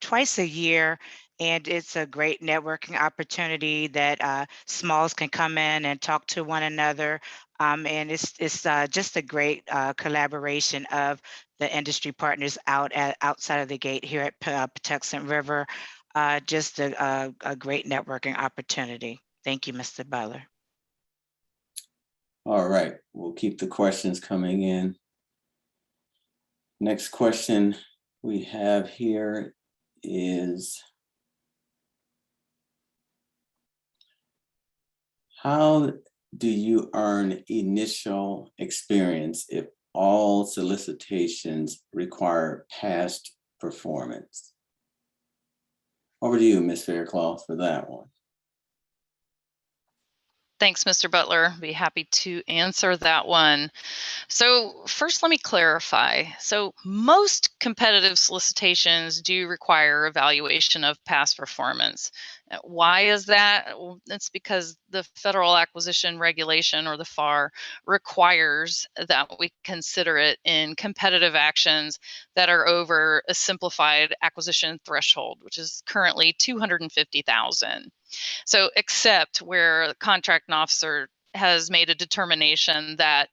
twice a year. And it's a great networking opportunity that smalls can come in and talk to one another. And it's just a great collaboration of the industry partners outside of the gate here at Patuxent River. Just a great networking opportunity. Thank you, Mr. Butler. All right, we'll keep the questions coming in. Next question we have here is, how do you earn initial experience if all solicitations require past performance? Over to you, Ms. Faircloth, for that one. Thanks, Mr. Butler. Be happy to answer that one. So first, let me clarify. So most competitive solicitations do require evaluation of past performance. Why is that? Well, it's because the Federal Acquisition Regulation, or the FAR, requires that we consider it in competitive actions that are over a simplified acquisition threshold, which is currently $250,000. So except where the contracting officer has made a determination that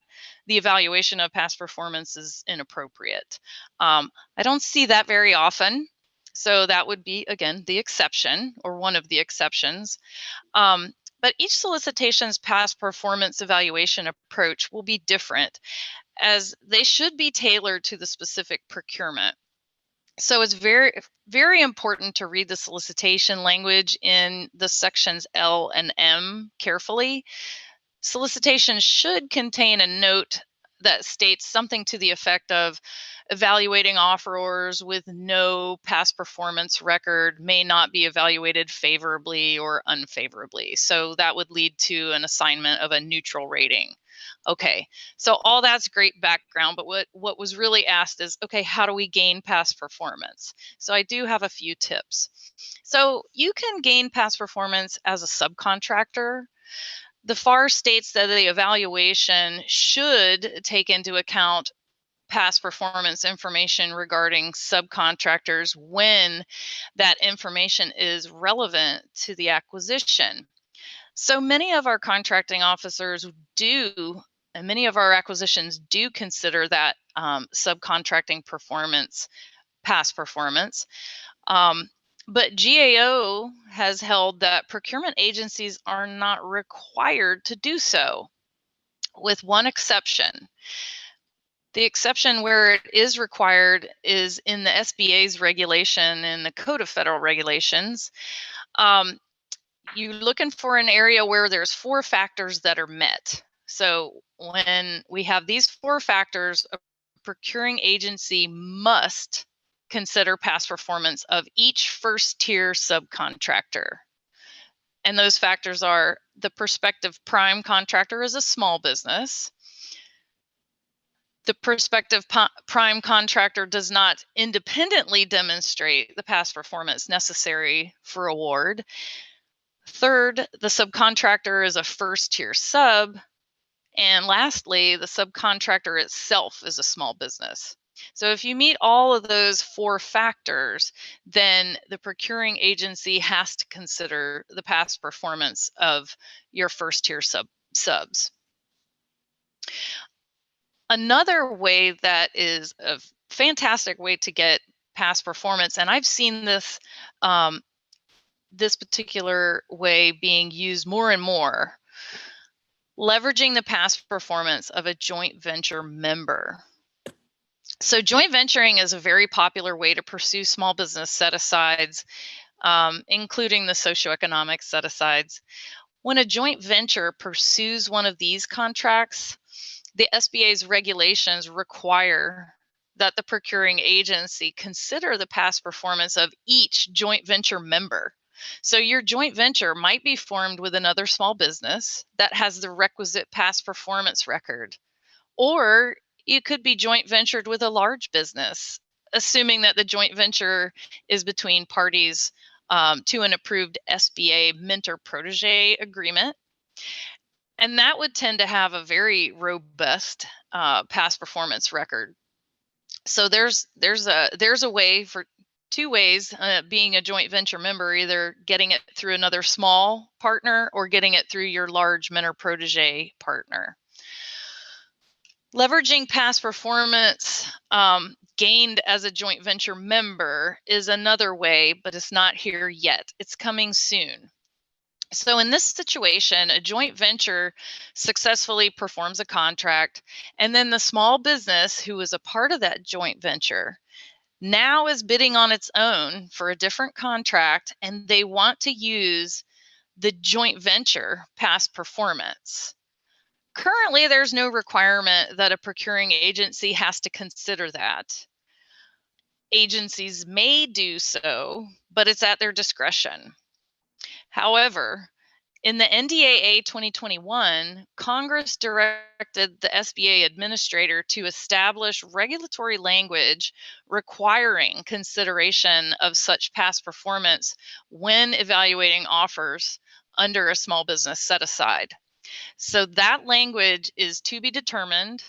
the evaluation of past performance is inappropriate. I don't see that very often. So that would be, again, the exception, or one of the exceptions. But each solicitation's past performance evaluation approach will be different, as they should be tailored to the specific procurement. So it's very, very important to read the solicitation language in the sections L and M carefully. Solicitation should contain a note that states something to the effect of evaluating offerors with no past performance record may not be evaluated favorably or unfavorably. So that would lead to an assignment of a neutral rating. Okay, so all that's great background, but what was really asked is, okay, how do we gain past performance? So I do have a few tips. So you can gain past performance as a subcontractor. The FAR states that the evaluation should take into account past performance information regarding subcontractors when that information is relevant to the acquisition. So many of our contracting officers do, and many of our acquisitions do consider that subcontracting performance, past performance. But GAO has held that procurement agencies are not required to do so, with one exception. The exception where it is required is in the SBA's regulation and the Code of Federal Regulations. You're looking for an area where there's 4 factors that are met. So when we have these 4 factors, a procuring agency must consider past performance of each first-tier subcontractor. And those factors are: the prospective prime contractor is a small business. The prospective prime contractor does not independently demonstrate the past performance necessary for award. Third, the subcontractor is a first-tier sub. And lastly, the subcontractor itself is a small business. So if you meet all of those 4 factors, then the procuring agency has to consider the past performance of your first-tier subs. Another way that is a fantastic way to get past performance, and I've seen this this particular way being used more and more, leveraging the past performance of a joint venture member. So joint venturing is a very popular way to pursue small business set-asides, including the socioeconomic set-asides. When a joint venture pursues one of these contracts, the SBA's regulations require that the procuring agency consider the past performance of each joint venture member. So your joint venture might be formed with another small business that has the requisite past performance record, or you could be joint ventured with a large business, assuming that the joint venture is between parties to an approved SBA mentor-protege agreement. And that would tend to have a very robust past performance record. So there's a way for 2 ways, being a joint venture member, either getting it through another small partner or getting it through your large mentor-protege partner. Leveraging past performance gained as a joint venture member is another way, but it's not here yet. It's coming soon. So in this situation, a joint venture successfully performs a contract, and then the small business who is a part of that joint venture now is bidding on its own for a different contract, and they want to use the joint venture past performance. Currently, there's no requirement that a procuring agency has to consider that. Agencies may do so, but it's at their discretion. However, in the NDAA 2021, Congress directed the SBA administrator to establish regulatory language requiring consideration of such past performance when evaluating offers under a small business set aside. So that language is to be determined,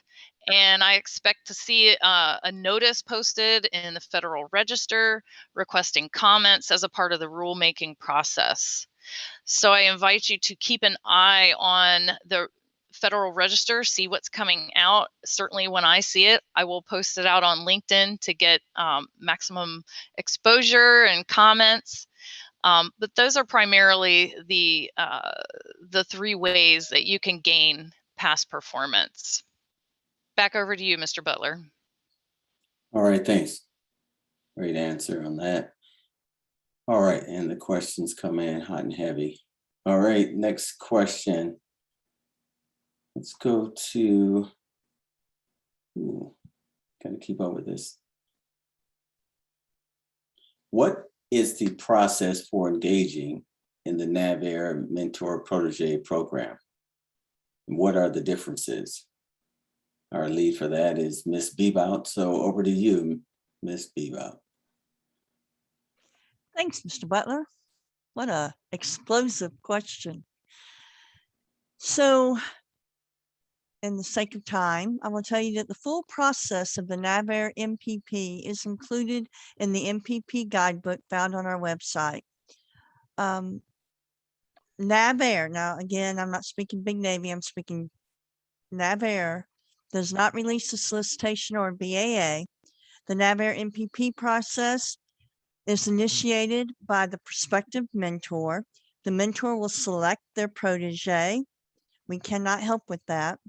and I expect to see a notice posted in the Federal Register requesting comments as a part of the rulemaking process. So I invite you to keep an eye on the Federal Register, see what's coming out. Certainly when I see it, I will post it out on LinkedIn to get maximum exposure and comments. But those are primarily the 3 ways that you can gain past performance. Back over to you, Mr. Butler. All right, thanks. Great answer on that. All right, and the questions come in hot and heavy. All right, next question. Let's go to, gotta keep up with this. What is the process for engaging in the NAVAIR Mentor Protege program? And what are the differences? Our lead for that is Ms. Bebout. So over to you, Ms. Bebout. Thanks, Mr. Butler. What a explosive question. So, in the sake of time, I will tell you that the full process of the NAVAIR MPP is included in the MPP guidebook found on our website. NAVAIR, now again, I'm not speaking Big Navy, I'm speaking NAVAIR, does not release a solicitation or BAA. The NAVAIR MPP process is initiated by the prospective mentor. The mentor will select their protege. We cannot help with that.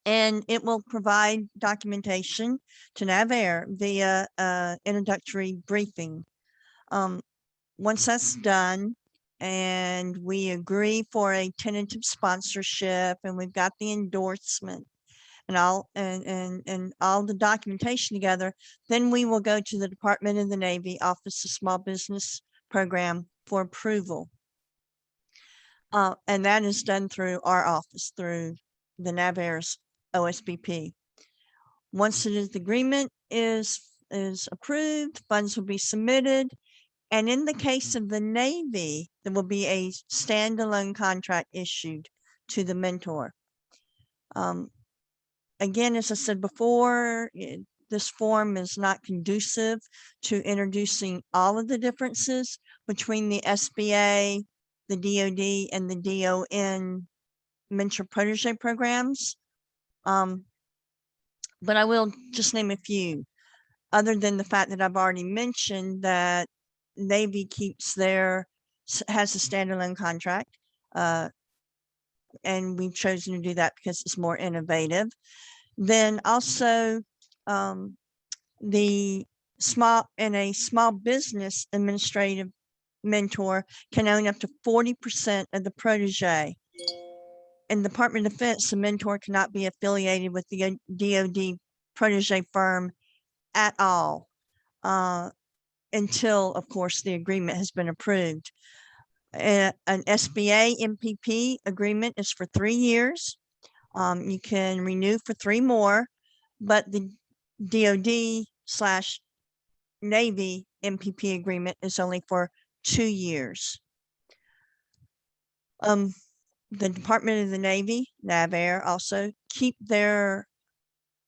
And it will provide documentation to NAVAIR via introductory briefing. Once that's done and we agree for a tentative sponsorship and we've got the endorsement and all the documentation together, then we will go to the Department of the Navy Office of Small Business Program for approval. And that is done through our office, through the NAVAIR's OSBP. Once the agreement is approved, funds will be submitted. And in the case of the Navy, there will be a standalone contract issued to the mentor. Again, as I said before, this form is not conducive to introducing all of the differences between the SBA, the DoD, and the DON mentor protege programs. But I will just name a few, other than the fact that I've already mentioned that Navy has a standalone contract, and we've chosen to do that because it's more innovative. Then also the small business administrative mentor can own up to 40% of the protege. In the Department of Defense, the mentor cannot be affiliated with the DoD protege firm at all until, of course, the agreement has been approved. An SBA MPP agreement is for 3 years. You can renew for 3 more, but the DoD/Navy MPP agreement is only for 2 years. The Department of the Navy, NAVAIR, also keep their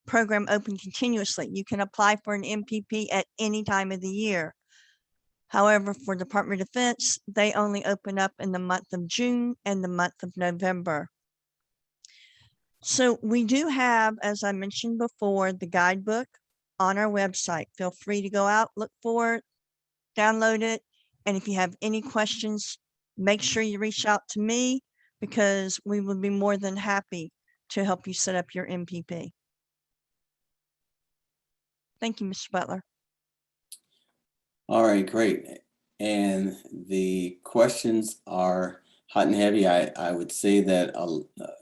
program open continuously. You can apply for an MPP at any time of the year. However, for Department of Defense, they only open up in the month of June and the month of November. So we do have, as I mentioned before, the guidebook on our website. Feel free to go out, look for it, download it. And if you have any questions, make sure you reach out to me because we would be more than happy to help you set up your MPP. Thank you, Mr. Butler. All right, great. And the questions are hot and heavy. I would say that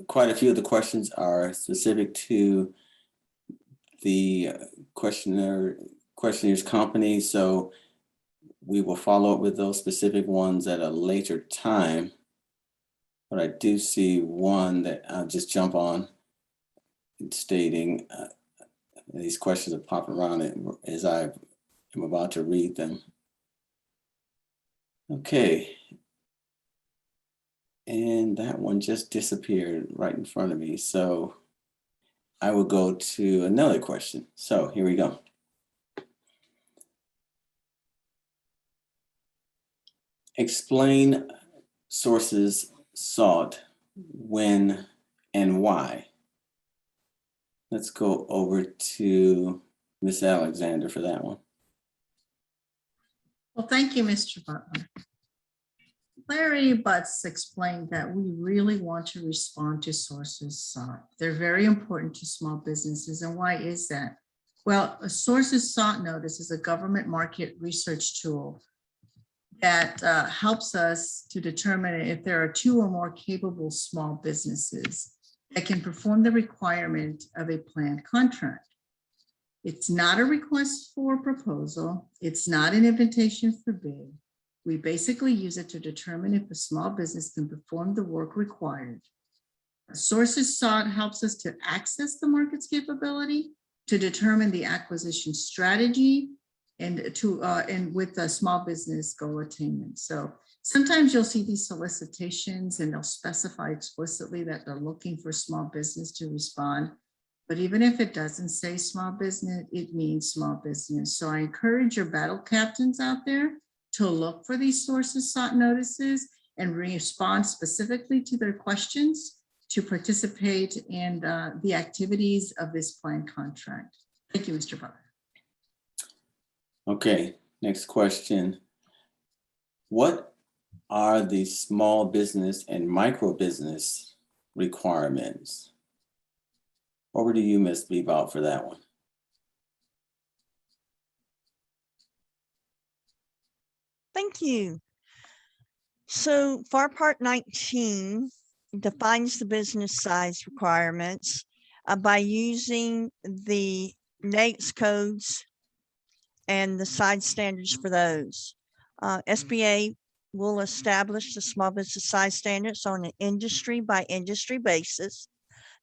quite a few of the questions are specific to the questionnaires company. So we will follow up with those specific ones at a later time. But I do see one that I'll just jump on stating these questions are popping around as I am about to read them. Okay. And that one just disappeared right in front of me. So I will go to another question. So here we go. Explain sources sought, when, and why. Let's go over to Ms. Alexander for that one. Well, thank you, Mr. Butler. Larry Butts explained that we really want to respond to sources sought. They're very important to small businesses. And why is that? Well, a sources sought notice is a government market research tool that helps us to determine if there are 2 or more capable small businesses that can perform the requirement of a planned contract. It's not a request for proposal. It's not an invitation for bid. We basically use it to determine if a small business can perform the work required. Sources sought helps us to access the market's capability, to determine the acquisition strategy, and with a small business goal attainment. So sometimes you'll see these solicitations and they'll specify explicitly that they're looking for small business to respond. But even if it doesn't say small business, it means small business. So I encourage your battle captains out there to look for these sources sought notices and respond specifically to their questions to participate in the activities of this planned contract. Thank you, Mr. Butler. Okay, next question. What are the small business and micro business requirements? Over to you, Ms. Bebout, for that one. Thank you. So FAR Part 19 defines the business size requirements by using the NAICS codes and the side standards for those. SBA will establish the small business size standards on an industry by industry basis.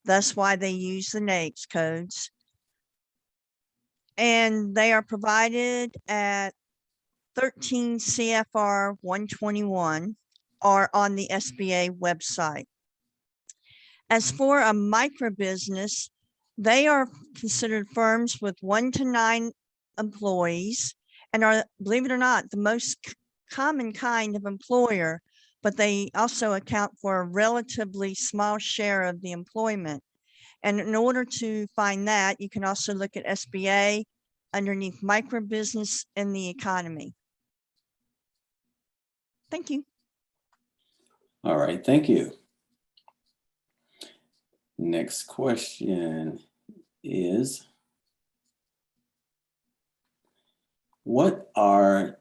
That's why they use the NAICS codes. And they are provided at 13 CFR 121 or on the SBA website. As for a micro business, they are considered firms with 1 to 9 employees and are, believe it or not, the most common kind of employer, but they also account for a relatively small share of the employment. And in order to find that, you can also look at SBA underneath micro business and the economy. Thank you. All right, thank you. Next question is, what are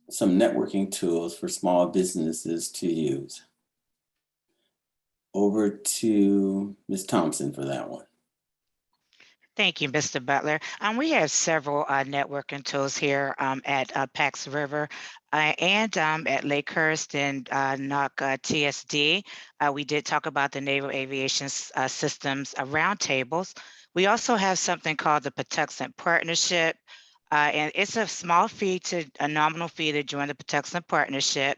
some networking tools for small businesses to use? Over to Ms. Thompson for that one. Thank you, Mr. Butler. We have several networking tools here at Pax River and at Lakehurst and NAWCTSD. We did talk about the Naval Aviation Systems roundtables. We also have something called the Patuxent Partnership, and it's a small fee a nominal fee to join the Patuxent Partnership.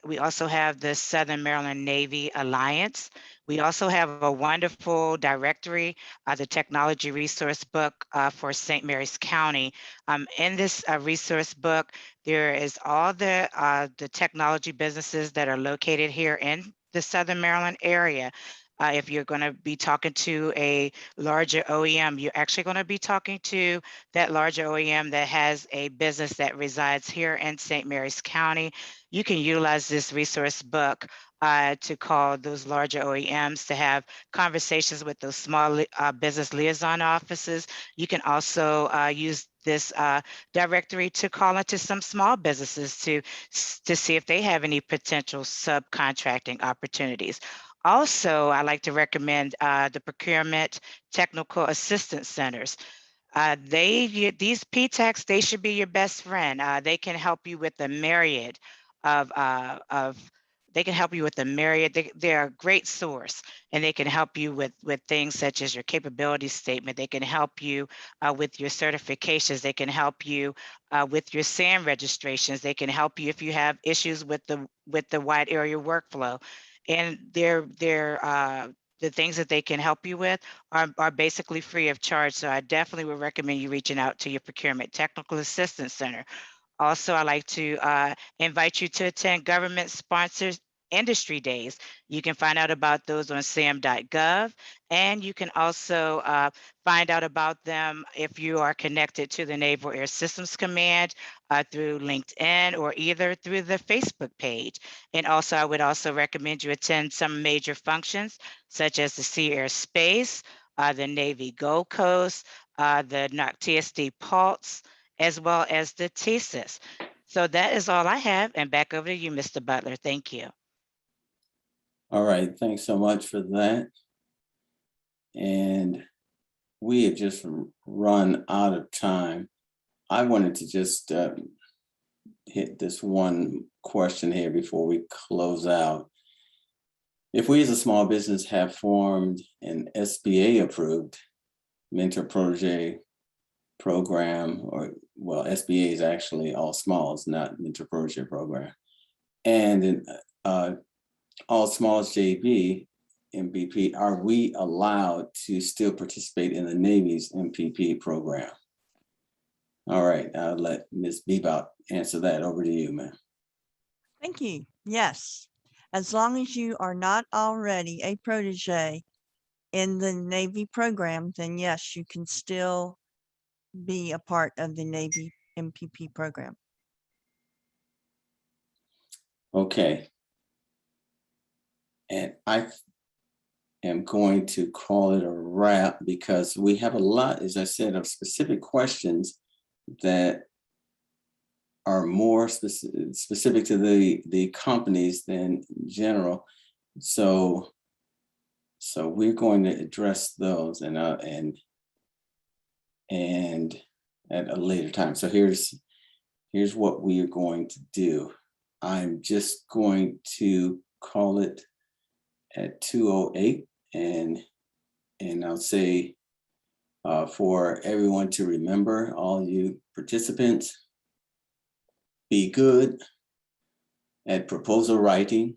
We also have the Southern Maryland Navy Alliance. We also have a wonderful directory, the Technology Resource Book for St. Mary's County. In this resource book, there is all the technology businesses that are located here in the Southern Maryland area. If you're going to be talking to a larger OEM, you're actually going to be talking to that larger OEM that has a business that resides here in St. Mary's County. You can utilize this resource book to call those larger OEMs to have conversations with those small business liaison offices. You can also use this directory to call into some small businesses to see if they have any potential subcontracting opportunities. Also, I like to recommend the Procurement Technical Assistance Centers. These PTACs, they should be your best friend. They can help you with a myriad they can help you with a myriad. They're a great source, and they can help you with things such as your capability statement. They can help you with your certifications. They can help you with your SAM registrations. They can help you if you have issues with the wide area workflow. And the things that they can help you with are basically free of charge. So I definitely would recommend you reaching out to your Procurement Technical Assistance Center. Also, I like to invite you to attend government-sponsored industry days. You can find out about those on sam.gov, and you can also find out about them if you are connected to the Naval Air Systems Command through LinkedIn or either through the Facebook page. And also, I would also recommend you attend some major functions such as the Sea Air Space, the Navy Gold Coast, the NAWCTSD Pulse, as well as the thesis. So that is all I have. And back over to you, Mr. Butler. Thank you. All right, thanks so much for that. And we have just run out of time. I wanted to just hit this one question here before we close out. If we as a small business have formed an SBA approved mentor protege program, or well, SBA is actually all smalls, not mentor protege program, and in all smalls JV MPP, are we allowed to still participate in the Navy's MPP program? All right, I'll let Ms. Bebop answer that. Over to you, ma'am. Thank you. Yes. As long as you are not already a protege in the Navy program, then yes, you can still be a part of the Navy MPP program. Okay. And I am going to call it a wrap because we have a lot, as I said, of specific questions that are more specific to the companies than general. So we're going to address those and at a later time. So here's what we are going to do. I'm just going to call it at 2:08, and I'll say for everyone to remember, all you participants, be good at proposal writing,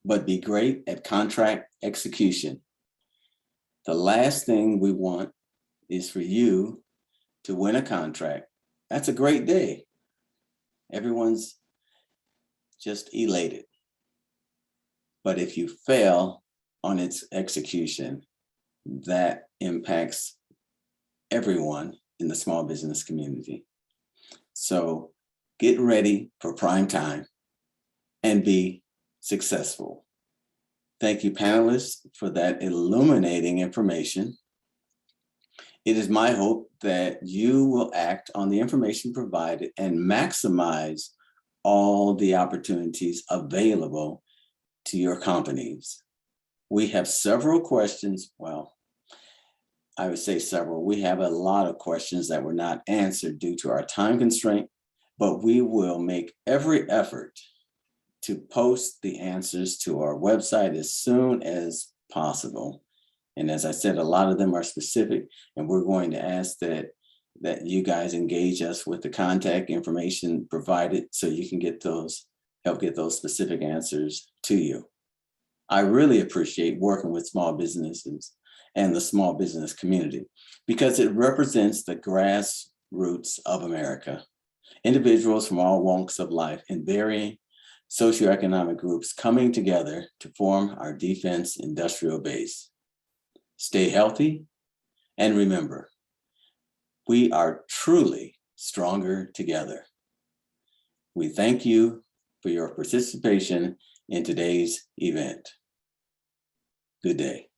but be great at contract execution. The last thing we want is for you to win a contract. That's a great day. Everyone's just elated. But if you fail on its execution, that impacts everyone in the small business community. So get ready for prime time and be successful. Thank you, panelists, for that illuminating information. It is my hope that you will act on the information provided and maximize all the opportunities available to your companies. We have several questions. Well, I would say several. We have a lot of questions that were not answered due to our time constraint, but we will make every effort to post the answers to our website as soon as possible. And as I said, a lot of them are specific, and we're going to ask that you guys engage us with the contact information provided so you can help get those specific answers to you. I really appreciate working with small businesses and the small business community because it represents the grassroots of America. Individuals from all walks of life in varying socioeconomic groups coming together to form our defense industrial base. Stay healthy, and remember, we are truly stronger together. We thank you for your participation in today's event. Good day.